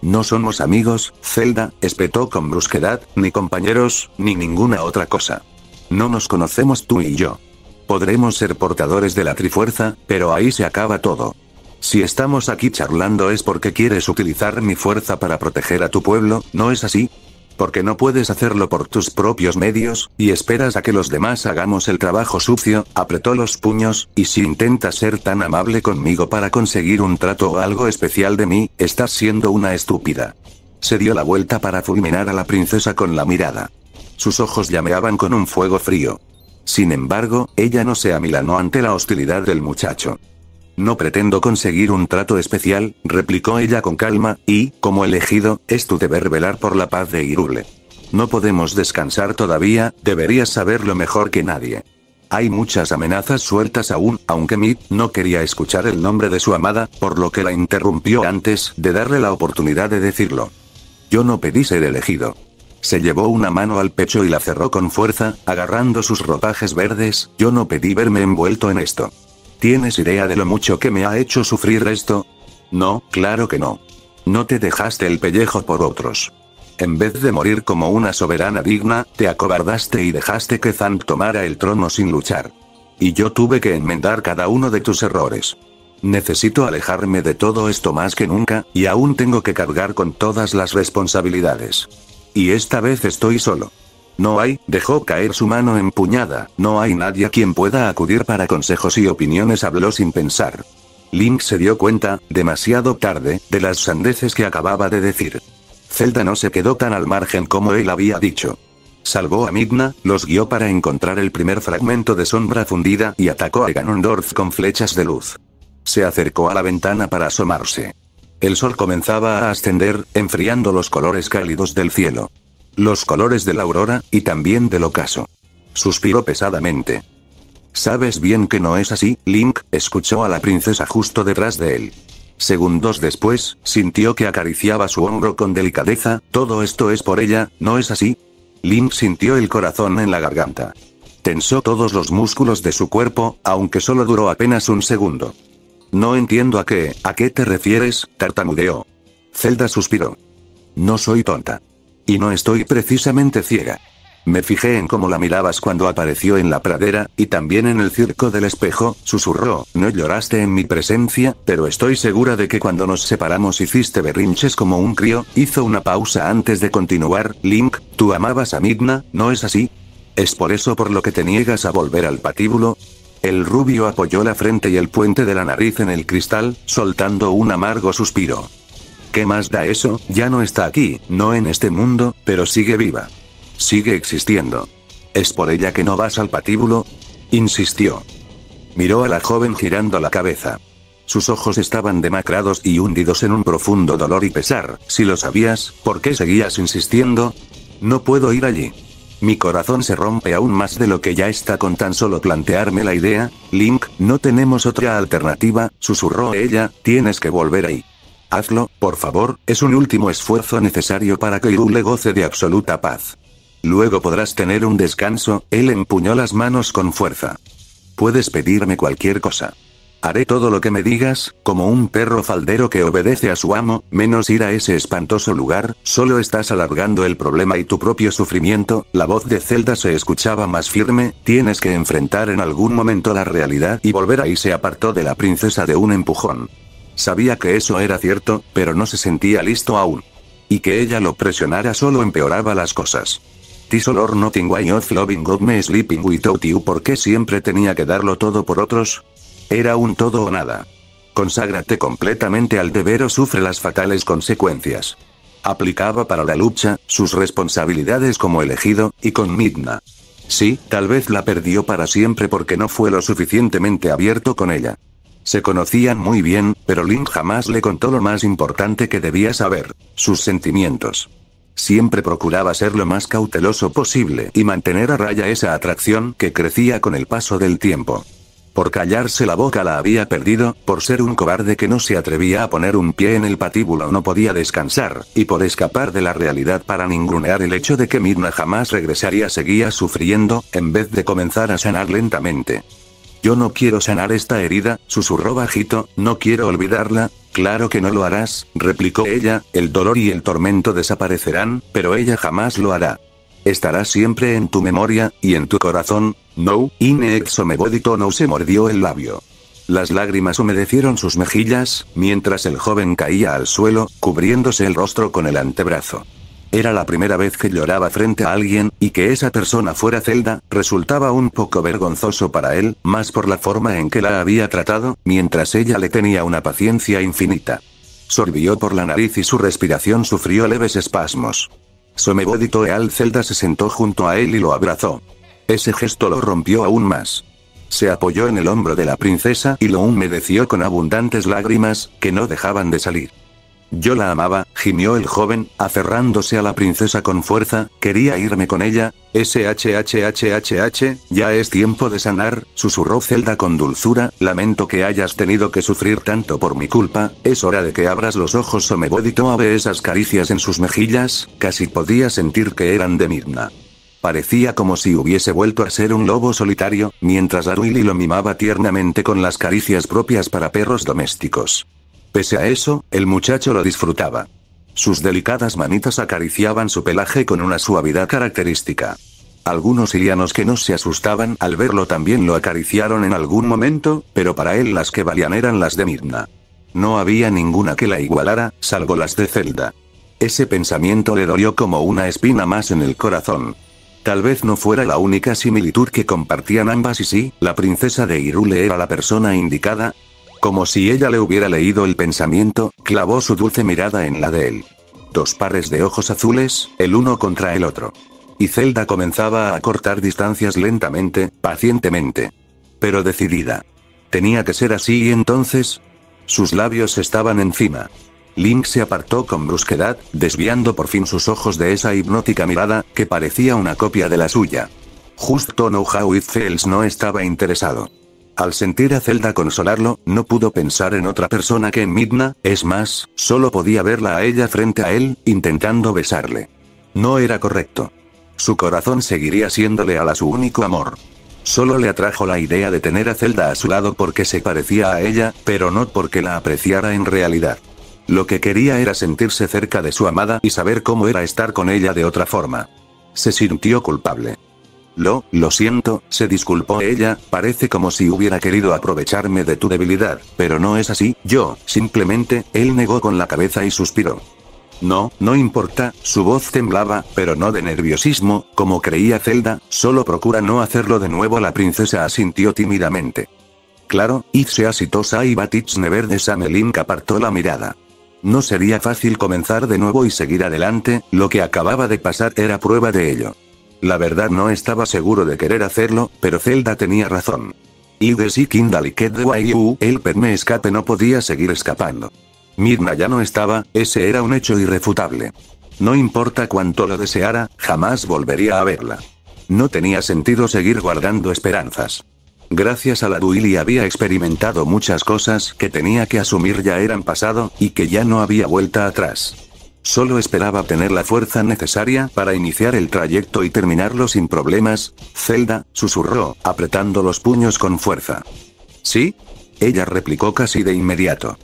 No somos amigos, Zelda, espetó con brusquedad, ni compañeros, ni ninguna otra cosa. No nos conocemos tú y yo. Podremos ser portadores de la Trifuerza, pero ahí se acaba todo. Si estamos aquí charlando es porque quieres utilizar mi fuerza para proteger a tu pueblo, ¿no es así? Porque no puedes hacerlo por tus propios medios, y esperas a que los demás hagamos el trabajo sucio. Apretó los puños, y si intentas ser tan amable conmigo para conseguir un trato o algo especial de mí, estás siendo una estúpida. Se dio la vuelta para fulminar a la princesa con la mirada. Sus ojos llameaban con un fuego frío. Sin embargo, ella no se amilanó ante la hostilidad del muchacho. No pretendo conseguir un trato especial, replicó ella con calma, y, como elegido, es tu deber velar por la paz de Hyrule. No podemos descansar todavía, deberías saberlo mejor que nadie. Hay muchas amenazas sueltas aún, aunque Mid no quería escuchar el nombre de su amada, por lo que la interrumpió antes de darle la oportunidad de decirlo. Yo no pedí ser elegido. Se llevó una mano al pecho y la cerró con fuerza, agarrando sus ropajes verdes. Yo no pedí verme envuelto en esto. ¿Tienes idea de lo mucho que me ha hecho sufrir esto? No, claro que no. No te dejaste el pellejo por otros. En vez de morir como una soberana digna, te acobardaste y dejaste que Zant tomara el trono sin luchar. Y yo tuve que enmendar cada uno de tus errores. Necesito alejarme de todo esto más que nunca, y aún tengo que cargar con todas las responsabilidades. Y esta vez estoy solo. No hay, dejó caer su mano empuñada, no hay nadie a quien pueda acudir para consejos y opiniones, habló sin pensar. Link se dio cuenta, demasiado tarde, de las sandeces que acababa de decir. Zelda no se quedó tan al margen como él había dicho. Salvó a Midna, los guió para encontrar el primer fragmento de sombra fundida y atacó a Ganondorf con flechas de luz. Se acercó a la ventana para asomarse. El sol comenzaba a ascender, enfriando los colores cálidos del cielo. Los colores de la aurora, y también del ocaso. Suspiró pesadamente. Sabes bien que no es así, Link, escuchó a la princesa justo detrás de él. Segundos después, sintió que acariciaba su hombro con delicadeza. Todo esto es por ella, ¿no es así? Link sintió el corazón en la garganta. Tensó todos los músculos de su cuerpo, aunque solo duró apenas un segundo. No entiendo ¿a qué te refieres?, tartamudeó. Zelda suspiró. No soy tonta. Y no estoy precisamente ciega. Me fijé en cómo la mirabas cuando apareció en la pradera, y también en el circo del espejo, susurró. No lloraste en mi presencia, pero estoy segura de que cuando nos separamos hiciste berrinches como un crío. Hizo una pausa antes de continuar. Link, tú amabas a Midna, ¿no es así? ¿Es por eso por lo que te niegas a volver al patíbulo? El rubio apoyó la frente y el puente de la nariz en el cristal, soltando un amargo suspiro. ¿Qué más da eso? Ya no está aquí, no en este mundo, pero sigue viva. Sigue existiendo. ¿Es por ella que no vas al patíbulo?, insistió. Miró a la joven girando la cabeza. Sus ojos estaban demacrados y hundidos en un profundo dolor y pesar. Si lo sabías, ¿por qué seguías insistiendo? No puedo ir allí. Mi corazón se rompe aún más de lo que ya está con tan solo plantearme la idea. Link, no tenemos otra alternativa, susurró ella, tienes que volver ahí. Hazlo, por favor, es un último esfuerzo necesario para que Hyrule goce de absoluta paz. Luego podrás tener un descanso. Él empuñó las manos con fuerza. Puedes pedirme cualquier cosa. Haré todo lo que me digas, como un perro faldero que obedece a su amo, menos ir a ese espantoso lugar, solo estás alargando el problema y tu propio sufrimiento. La voz de Zelda se escuchaba más firme, tienes que enfrentar en algún momento la realidad y volver ahí. Se apartó de la princesa de un empujón. Sabía que eso era cierto, pero no se sentía listo aún. Y que ella lo presionara solo empeoraba las cosas. This or nothing way of loving got me sleeping without you. ¿Por qué siempre tenía que darlo todo por otros? Era un todo o nada. Conságrate completamente al deber o sufre las fatales consecuencias. Aplicaba para la lucha, sus responsabilidades como elegido, y con Midna. Sí, tal vez la perdió para siempre porque no fue lo suficientemente abierto con ella. Se conocían muy bien, pero Link jamás le contó lo más importante que debía saber, sus sentimientos. Siempre procuraba ser lo más cauteloso posible y mantener a raya esa atracción que crecía con el paso del tiempo. Por callarse la boca la había perdido, por ser un cobarde que no se atrevía a poner un pie en el patíbulo no podía descansar, y por escapar de la realidad para ningunear el hecho de que Midna jamás regresaría seguía sufriendo, en vez de comenzar a sanar lentamente. Yo no quiero sanar esta herida, susurró bajito, no quiero olvidarla. Claro que no lo harás, replicó ella, el dolor y el tormento desaparecerán, pero ella jamás lo hará. Estará siempre en tu memoria, y en tu corazón. No, Inexomebodito no se mordió el labio. Las lágrimas humedecieron sus mejillas, mientras el joven caía al suelo, cubriéndose el rostro con el antebrazo. Era la primera vez que lloraba frente a alguien, y que esa persona fuera Zelda, resultaba un poco vergonzoso para él, más por la forma en que la había tratado, mientras ella le tenía una paciencia infinita. Sorbió por la nariz y su respiración sufrió leves espasmos. Somebodito Eal Zelda se sentó junto a él y lo abrazó. Ese gesto lo rompió aún más. Se apoyó en el hombro de la princesa y lo humedeció con abundantes lágrimas, que no dejaban de salir. Yo la amaba, gimió el joven, aferrándose a la princesa con fuerza, quería irme con ella. Ya es tiempo de sanar, susurró Zelda con dulzura, lamento que hayas tenido que sufrir tanto por mi culpa, es hora de que abras los ojos. Somebodito ave esas caricias en sus mejillas, casi podía sentir que eran de Midna. Parecía como si hubiese vuelto a ser un lobo solitario, mientras Aruili lo mimaba tiernamente con las caricias propias para perros domésticos. Pese a eso, el muchacho lo disfrutaba. Sus delicadas manitas acariciaban su pelaje con una suavidad característica. Algunos ilianos que no se asustaban al verlo también lo acariciaron en algún momento, pero para él las que valían eran las de Midna. No había ninguna que la igualara, salvo las de Zelda. Ese pensamiento le dolió como una espina más en el corazón. Tal vez no fuera la única similitud que compartían ambas y sí, la princesa de Hyrule era la persona indicada. Como si ella le hubiera leído el pensamiento, clavó su dulce mirada en la de él. Dos pares de ojos azules, el uno contra el otro. Y Zelda comenzaba a acortar distancias lentamente, pacientemente. Pero decidida. Tenía que ser así y entonces... Sus labios estaban encima. Link se apartó con brusquedad, desviando por fin sus ojos de esa hipnótica mirada, que parecía una copia de la suya. Justo No How It Feels no estaba interesado. Al sentir a Zelda consolarlo, no pudo pensar en otra persona que en Midna, es más, solo podía verla a ella frente a él, intentando besarle. No era correcto. Su corazón seguiría siendo leal a su único amor. Solo le atrajo la idea de tener a Zelda a su lado porque se parecía a ella, pero no porque la apreciara en realidad. Lo que quería era sentirse cerca de su amada y saber cómo era estar con ella de otra forma. Se sintió culpable. Lo siento, se disculpó ella, parece como si hubiera querido aprovecharme de tu debilidad, pero no es así, simplemente, él negó con la cabeza y suspiró. No importa, su voz temblaba, pero no de nerviosismo, como creía Zelda, solo procura no hacerlo de nuevo. La princesa asintió tímidamente. Claro, Itseasitosai Batich Never de Link apartó la mirada. No sería fácil comenzar de nuevo y seguir adelante, lo que acababa de pasar era prueba de ello. La verdad no estaba seguro de querer hacerlo, pero Zelda tenía razón. Y de si Kindle Ket de Wayu, el perme escape no podía seguir escapando. Midna ya no estaba, ese era un hecho irrefutable. No importa cuánto lo deseara, jamás volvería a verla. No tenía sentido seguir guardando esperanzas. Gracias a la Duili había experimentado muchas cosas que tenía que asumir ya eran pasado, y que ya no había vuelta atrás. Solo esperaba tener la fuerza necesaria para iniciar el trayecto y terminarlo sin problemas. Zelda, susurró, apretando los puños con fuerza. ¿Sí? Ella replicó casi de inmediato.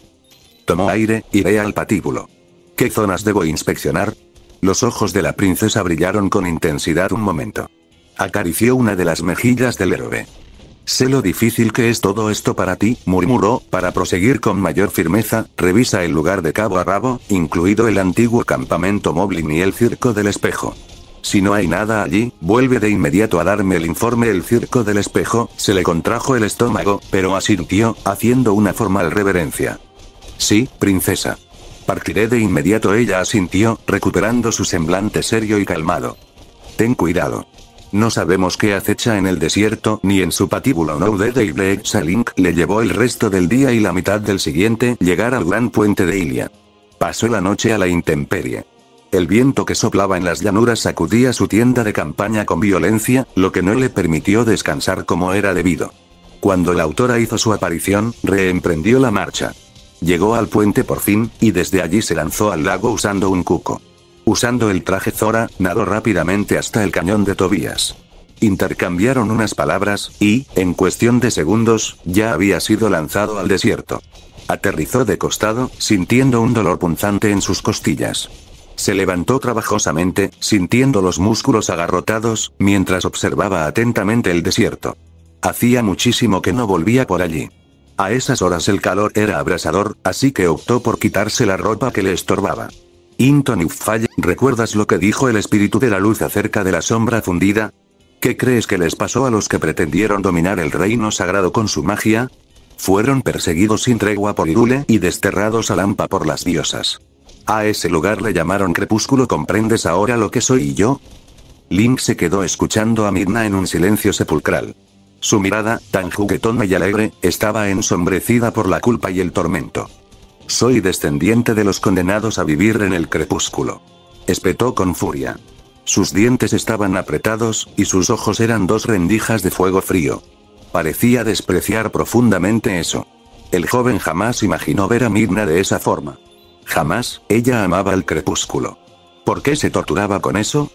Tomó aire, iré al patíbulo. ¿Qué zonas debo inspeccionar? Los ojos de la princesa brillaron con intensidad un momento. Acarició una de las mejillas del héroe. Sé lo difícil que es todo esto para ti, murmuró, para proseguir con mayor firmeza, revisa el lugar de cabo a rabo, incluido el antiguo campamento Moblin y el circo del espejo. Si no hay nada allí, vuelve de inmediato a darme el informe. El circo del espejo, se le contrajo el estómago, pero asintió, haciendo una formal reverencia. Sí, princesa. Partiré de inmediato. Ella asintió, recuperando su semblante serio y calmado. Ten cuidado. No sabemos qué acecha en el desierto, ni en su patíbulo. No de Blake Link le llevó el resto del día y la mitad del siguiente, llegar al gran puente de Ilia. Pasó la noche a la intemperie. El viento que soplaba en las llanuras sacudía su tienda de campaña con violencia, lo que no le permitió descansar como era debido. Cuando la autora hizo su aparición, reemprendió la marcha. Llegó al puente por fin, y desde allí se lanzó al lago usando un cuco. Usando el traje Zora, nadó rápidamente hasta el cañón de Tobías. Intercambiaron unas palabras, y, en cuestión de segundos, ya había sido lanzado al desierto. Aterrizó de costado, sintiendo un dolor punzante en sus costillas. Se levantó trabajosamente, sintiendo los músculos agarrotados, mientras observaba atentamente el desierto. Hacía muchísimo que no volvía por allí. A esas horas el calor era abrasador, así que optó por quitarse la ropa que le estorbaba. Inton Ufall, ¿recuerdas lo que dijo el espíritu de la luz acerca de la sombra fundida? ¿Qué crees que les pasó a los que pretendieron dominar el reino sagrado con su magia? Fueron perseguidos sin tregua por Hyrule y desterrados a Lampa por las diosas. A ese lugar le llamaron crepúsculo. ¿Comprendes ahora lo que soy yo? Link se quedó escuchando a Midna en un silencio sepulcral. Su mirada, tan juguetona y alegre, estaba ensombrecida por la culpa y el tormento. Soy descendiente de los condenados a vivir en el crepúsculo. Espetó con furia. Sus dientes estaban apretados, y sus ojos eran dos rendijas de fuego frío. Parecía despreciar profundamente eso. El joven jamás imaginó ver a Midna de esa forma. Jamás, ella amaba el crepúsculo. ¿Por qué se torturaba con eso?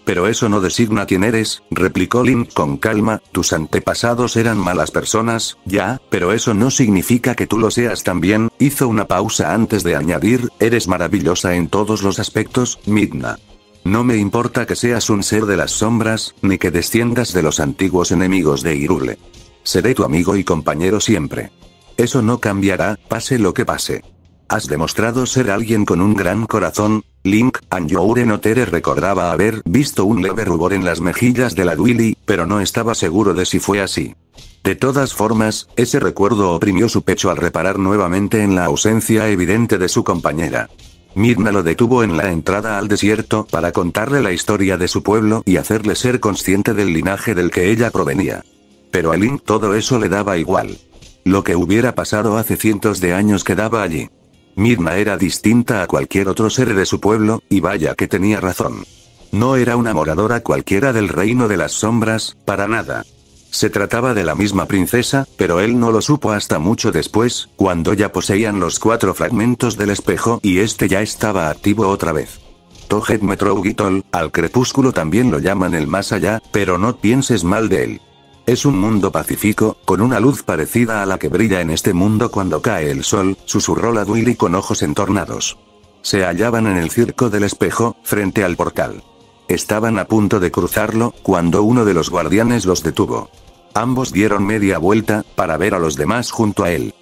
Pero eso no designa quién eres, replicó Link con calma, tus antepasados eran malas personas, ya, pero eso no significa que tú lo seas también. Hizo una pausa antes de añadir, eres maravillosa en todos los aspectos, Midna. No me importa que seas un ser de las sombras, ni que desciendas de los antiguos enemigos de Hyrule. Seré tu amigo y compañero siempre. Eso no cambiará, pase lo que pase. Has demostrado ser alguien con un gran corazón, Link. Anjoure Notere recordaba haber visto un leve rubor en las mejillas de la Duili, pero no estaba seguro de si fue así. De todas formas, ese recuerdo oprimió su pecho al reparar nuevamente en la ausencia evidente de su compañera. Midna lo detuvo en la entrada al desierto para contarle la historia de su pueblo y hacerle ser consciente del linaje del que ella provenía. Pero a Link todo eso le daba igual. Lo que hubiera pasado hace cientos de años quedaba allí. Midna era distinta a cualquier otro ser de su pueblo, y vaya que tenía razón. No era una moradora cualquiera del reino de las sombras, para nada. Se trataba de la misma princesa, pero él no lo supo hasta mucho después, cuando ya poseían los 4 fragmentos del espejo y este ya estaba activo otra vez. Toget Metrougitol, al crepúsculo también lo llaman el más allá, pero no pienses mal de él. Es un mundo pacífico, con una luz parecida a la que brilla en este mundo cuando cae el sol, susurró la Duili con ojos entornados. Se hallaban en el circo del espejo, frente al portal. Estaban a punto de cruzarlo, cuando uno de los guardianes los detuvo. Ambos dieron media vuelta, para ver a los demás junto a él.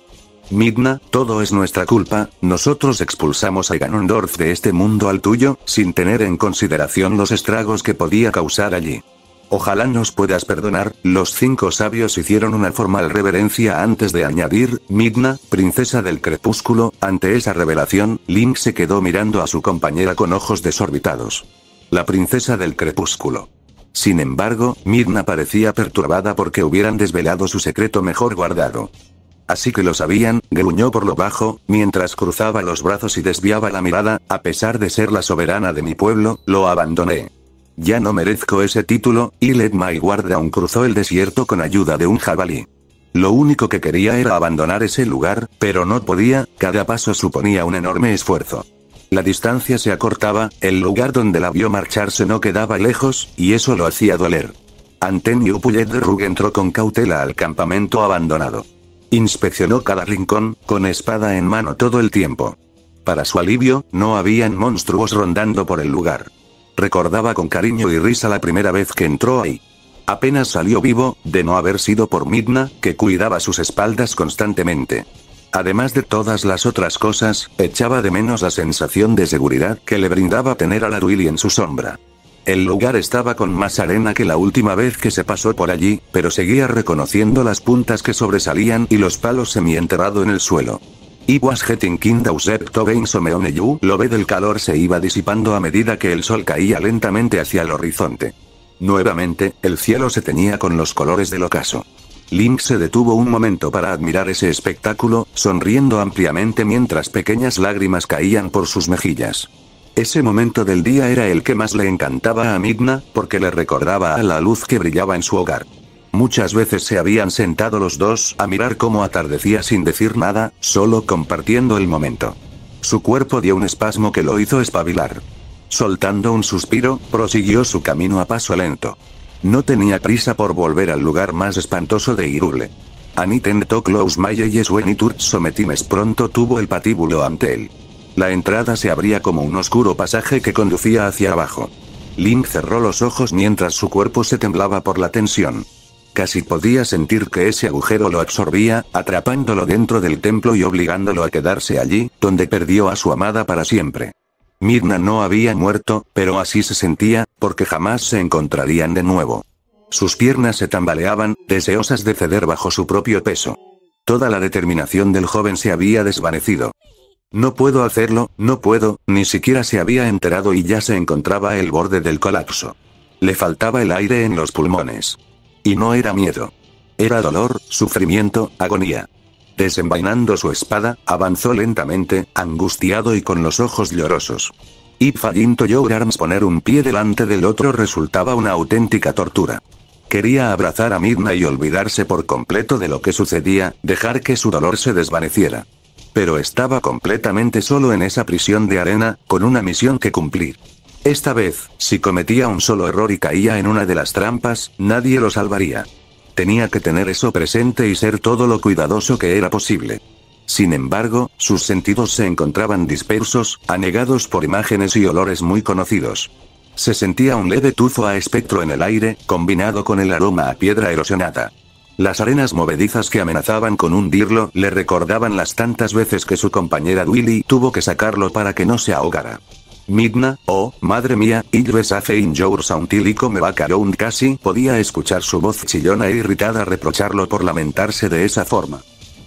Midna, todo es nuestra culpa, nosotros expulsamos a Ganondorf de este mundo al tuyo, sin tener en consideración los estragos que podía causar allí. Ojalá nos puedas perdonar. Los 5 sabios hicieron una formal reverencia antes de añadir, Midna, princesa del crepúsculo. Ante esa revelación, Link se quedó mirando a su compañera con ojos desorbitados. La princesa del crepúsculo. Sin embargo, Midna parecía perturbada porque hubieran desvelado su secreto mejor guardado. Así que lo sabían, gruñó por lo bajo, mientras cruzaba los brazos y desviaba la mirada, a pesar de ser la soberana de mi pueblo, lo abandoné. Ya no merezco ese título, y Let My Guardian cruzó el desierto con ayuda de un jabalí. Lo único que quería era abandonar ese lugar, pero no podía, cada paso suponía un enorme esfuerzo. La distancia se acortaba, el lugar donde la vio marcharse no quedaba lejos, y eso lo hacía doler. Antenio Pullet de Rug entró con cautela al campamento abandonado. Inspeccionó cada rincón, con espada en mano todo el tiempo. Para su alivio, no habían monstruos rondando por el lugar. Recordaba con cariño y risa la primera vez que entró ahí. Apenas salió vivo, de no haber sido por Midna, que cuidaba sus espaldas constantemente. Además de todas las otras cosas, echaba de menos la sensación de seguridad que le brindaba tener a la Duili en su sombra. El lugar estaba con más arena que la última vez que se pasó por allí, pero seguía reconociendo las puntas que sobresalían y los palos semienterrado en el suelo. It was getting kind of to gain some on you. Lo ve del calor se iba disipando a medida que el sol caía lentamente hacia el horizonte. Nuevamente, el cielo se teñía con los colores del ocaso. Link se detuvo un momento para admirar ese espectáculo, sonriendo ampliamente mientras pequeñas lágrimas caían por sus mejillas. Ese momento del día era el que más le encantaba a Midna, porque le recordaba a la luz que brillaba en su hogar. Muchas veces se habían sentado los dos a mirar cómo atardecía sin decir nada, solo compartiendo el momento. Su cuerpo dio un espasmo que lo hizo espabilar. Soltando un suspiro, prosiguió su camino a paso lento. No tenía prisa por volver al lugar más espantoso de Hyrule. An intend to close my eyes when it hurts sometimes. Pronto tuvo el patíbulo ante él. La entrada se abría como un oscuro pasaje que conducía hacia abajo. Link cerró los ojos mientras su cuerpo se temblaba por la tensión. Casi podía sentir que ese agujero lo absorbía, atrapándolo dentro del templo y obligándolo a quedarse allí, donde perdió a su amada para siempre. Midna no había muerto, pero así se sentía, porque jamás se encontrarían de nuevo. Sus piernas se tambaleaban, deseosas de ceder bajo su propio peso. Toda la determinación del joven se había desvanecido. No puedo hacerlo, no puedo, ni siquiera se había enterado y ya se encontraba al borde del colapso. Le faltaba el aire en los pulmones. Y no era miedo. Era dolor, sufrimiento, agonía. Desenvainando su espada, avanzó lentamente, angustiado y con los ojos llorosos. Y failing to your arms, poner un pie delante del otro resultaba una auténtica tortura. Quería abrazar a Midna y olvidarse por completo de lo que sucedía, dejar que su dolor se desvaneciera. Pero estaba completamente solo en esa prisión de arena, con una misión que cumplir. Esta vez, si cometía un solo error y caía en una de las trampas, nadie lo salvaría. Tenía que tener eso presente y ser todo lo cuidadoso que era posible. Sin embargo, sus sentidos se encontraban dispersos, anegados por imágenes y olores muy conocidos. Se sentía un leve tufo a espectro en el aire, combinado con el aroma a piedra erosionada. Las arenas movedizas que amenazaban con hundirlo le recordaban las tantas veces que su compañera Duili tuvo que sacarlo para que no se ahogara. Midna, oh, madre mía, Ilve safe in your sound till come back around. Casi podía escuchar su voz chillona e irritada reprocharlo por lamentarse de esa forma.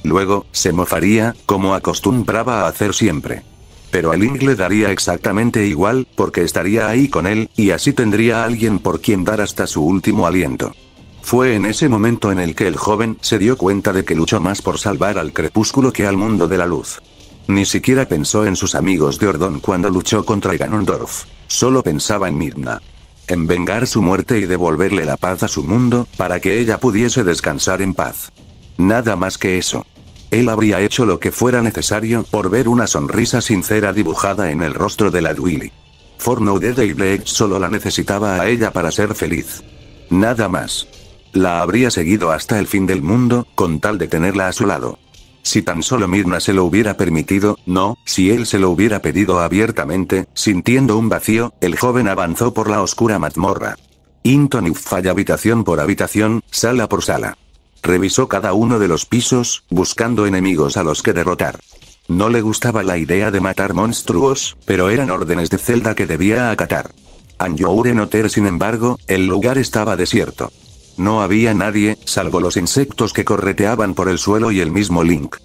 Luego, se mofaría, como acostumbraba a hacer siempre. Pero a Link le daría exactamente igual, porque estaría ahí con él, y así tendría a alguien por quien dar hasta su último aliento. Fue en ese momento en el que el joven se dio cuenta de que luchó más por salvar al crepúsculo que al mundo de la luz. Ni siquiera pensó en sus amigos de Ordon cuando luchó contra Ganondorf. Solo pensaba en Midna. En vengar su muerte y devolverle la paz a su mundo, para que ella pudiese descansar en paz. Nada más que eso. Él habría hecho lo que fuera necesario por ver una sonrisa sincera dibujada en el rostro de la Duili. For now the Daybreak solo la necesitaba a ella para ser feliz. Nada más. La habría seguido hasta el fin del mundo, con tal de tenerla a su lado. Si tan solo Midna se lo hubiera permitido, no, si él se lo hubiera pedido abiertamente, sintiendo un vacío, el joven avanzó por la oscura mazmorra. Inton falla habitación por habitación, sala por sala. Revisó cada uno de los pisos, buscando enemigos a los que derrotar. No le gustaba la idea de matar monstruos, pero eran órdenes de Zelda que debía acatar. Anjoure Noter, sin embargo, el lugar estaba desierto. No había nadie, salvo los insectos que correteaban por el suelo y el mismo Link.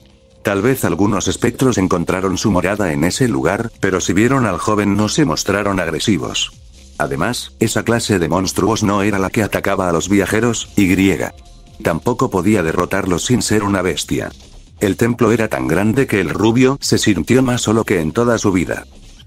Tal vez algunos espectros encontraron su morada en ese lugar, pero si vieron al joven no se mostraron agresivos. Además, esa clase de monstruos no era la que atacaba a los viajeros, y tampoco podía derrotarlos sin ser una bestia. El templo era tan grande que el rubio se sintió más solo que en toda su vida.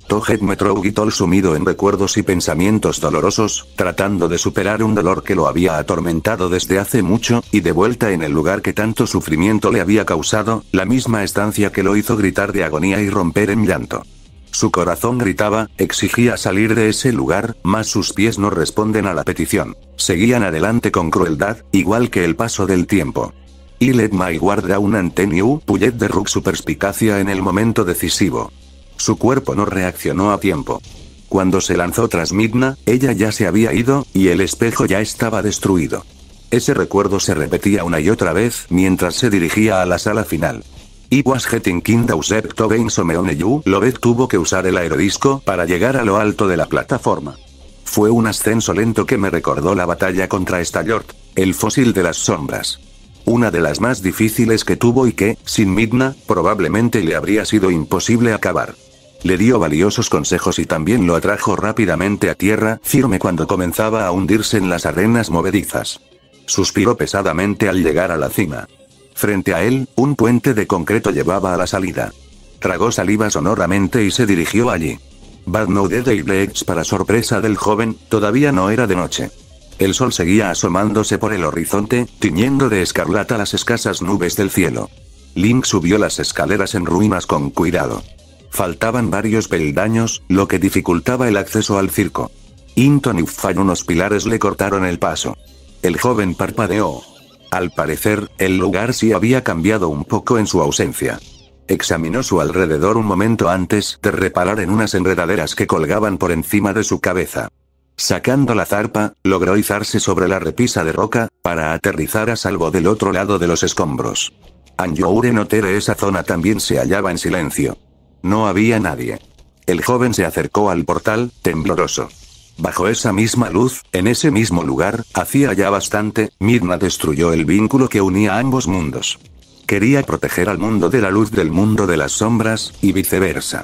Toget Metrougitol, sumido en recuerdos y pensamientos dolorosos, tratando de superar un dolor que lo había atormentado desde hace mucho, y de vuelta en el lugar que tanto sufrimiento le había causado, la misma estancia que lo hizo gritar de agonía y romper en llanto. Su corazón gritaba, exigía salir de ese lugar, mas sus pies no responden a la petición. Seguían adelante con crueldad, igual que el paso del tiempo. Y let my guard down Anteniu Pullet de Rook su perspicacia en el momento decisivo. Su cuerpo no reaccionó a tiempo. Cuando se lanzó tras Midna, ella ya se había ido, y el espejo ya estaba destruido. Ese recuerdo se repetía una y otra vez mientras se dirigía a la sala final. It was getting kinda used to gain some on you. Lovett tuvo que usar el aerodisco para llegar a lo alto de la plataforma. Fue un ascenso lento que me recordó la batalla contra Stalord, el fósil de las sombras. Una de las más difíciles que tuvo y que, sin Midna, probablemente le habría sido imposible acabar. Le dio valiosos consejos y también lo atrajo rápidamente a tierra firme cuando comenzaba a hundirse en las arenas movedizas. Suspiró pesadamente al llegar a la cima. Frente a él, un puente de concreto llevaba a la salida. Tragó saliva sonoramente y se dirigió allí. But no the day breaks, para sorpresa del joven, todavía no era de noche. El sol seguía asomándose por el horizonte, tiñendo de escarlata las escasas nubes del cielo. Link subió las escaleras en ruinas con cuidado. Faltaban varios peldaños, lo que dificultaba el acceso al circo. Hinton y Uffay, unos pilares le cortaron el paso. El joven parpadeó. Al parecer, el lugar sí había cambiado un poco en su ausencia. Examinó su alrededor un momento antes de reparar en unas enredaderas que colgaban por encima de su cabeza. Sacando la zarpa, logró izarse sobre la repisa de roca, para aterrizar a salvo del otro lado de los escombros. Anjoure Notere, esa zona también se hallaba en silencio. No había nadie. El joven se acercó al portal, tembloroso. Bajo esa misma luz, en ese mismo lugar, hacía ya bastante, Midna destruyó el vínculo que unía a ambos mundos. Quería proteger al mundo de la luz del mundo de las sombras, y viceversa.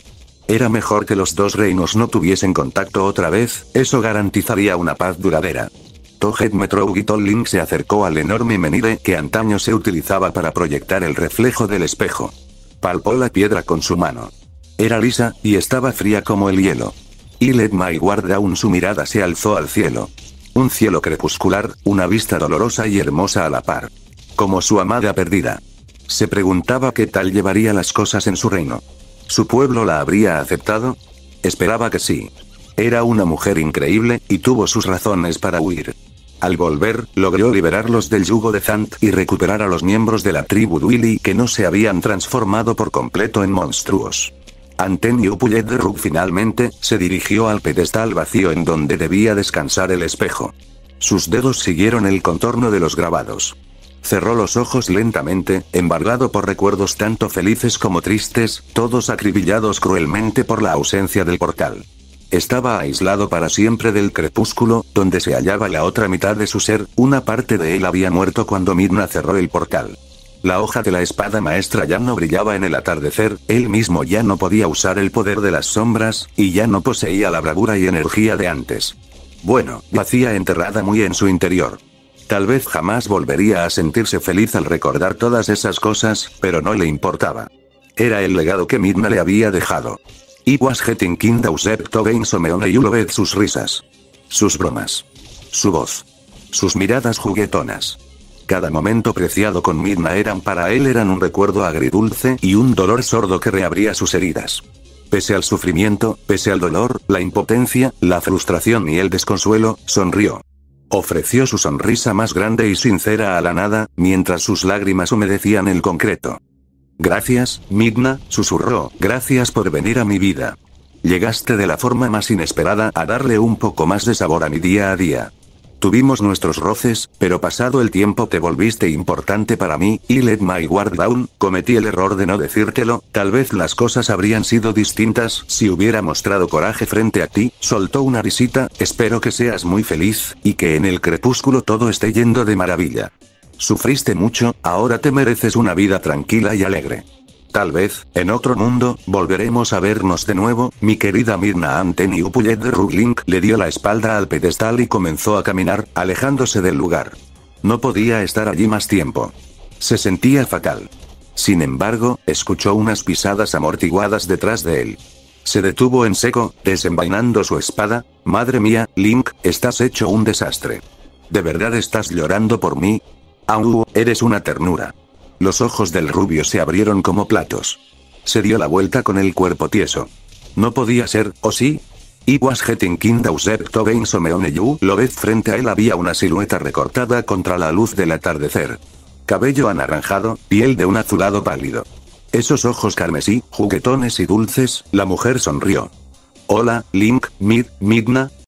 Era mejor que los dos reinos no tuviesen contacto otra vez, eso garantizaría una paz duradera. Tojet Metroug y Link se acercó al enorme menire que antaño se utilizaba para proyectar el reflejo del espejo. Palpó la piedra con su mano. Era lisa, y estaba fría como el hielo. Y let my guard down, su mirada se alzó al cielo. Un cielo crepuscular, una vista dolorosa y hermosa a la par. Como su amada perdida. Se preguntaba qué tal llevaría las cosas en su reino. ¿Su pueblo la habría aceptado? Esperaba que sí. Era una mujer increíble, y tuvo sus razones para huir. Al volver, logró liberarlos del yugo de Zant y recuperar a los miembros de la tribu Dwili que no se habían transformado por completo en monstruos. Anteniu Pullet de Rook finalmente se dirigió al pedestal vacío en donde debía descansar el espejo. Sus dedos siguieron el contorno de los grabados. Cerró los ojos lentamente, embargado por recuerdos tanto felices como tristes, todos acribillados cruelmente por la ausencia del portal. Estaba aislado para siempre del crepúsculo, donde se hallaba la otra mitad de su ser, una parte de él había muerto cuando Midna cerró el portal. La hoja de la espada maestra ya no brillaba en el atardecer, él mismo ya no podía usar el poder de las sombras, y ya no poseía la bravura y energía de antes. Bueno, yacía enterrada muy en su interior. Tal vez jamás volvería a sentirse feliz al recordar todas esas cosas, pero no le importaba. Era el legado que Midna le había dejado. It was getting kinda used to gain some on you. Loved sus risas. Sus bromas. Su voz. Sus miradas juguetonas. Cada momento preciado con Midna eran un recuerdo agridulce y un dolor sordo que reabría sus heridas. Pese al sufrimiento, pese al dolor, la impotencia, la frustración y el desconsuelo, sonrió. Ofreció su sonrisa más grande y sincera a la nada, mientras sus lágrimas humedecían el concreto. Gracias, Midna, susurró, gracias por venir a mi vida. Llegaste de la forma más inesperada a darle un poco más de sabor a mi día a día. Tuvimos nuestros roces, pero pasado el tiempo te volviste importante para mí, y let my guard down, cometí el error de no decírtelo, tal vez las cosas habrían sido distintas si hubiera mostrado coraje frente a ti, soltó una risita, espero que seas muy feliz, y que en el crepúsculo todo esté yendo de maravilla. Sufriste mucho, ahora te mereces una vida tranquila y alegre. Tal vez, en otro mundo, volveremos a vernos de nuevo, mi querida Midna. Anteniu Pullet de Rook. Link le dio la espalda al pedestal y comenzó a caminar, alejándose del lugar. No podía estar allí más tiempo. Se sentía fatal. Sin embargo, escuchó unas pisadas amortiguadas detrás de él. Se detuvo en seco, desenvainando su espada. Madre mía, Link, estás hecho un desastre. ¿De verdad estás llorando por mí? Au, eres una ternura. Los ojos del rubio se abrieron como platos. Se dio la vuelta con el cuerpo tieso. No podía ser, ¿o sí? It was getting kinda used to gain some on you. Lovett, frente a él había una silueta recortada contra la luz del atardecer. cabello anaranjado, piel de un azulado pálido. Esos ojos carmesí, juguetones y dulces, la mujer sonrió. Hola, Link, Midna.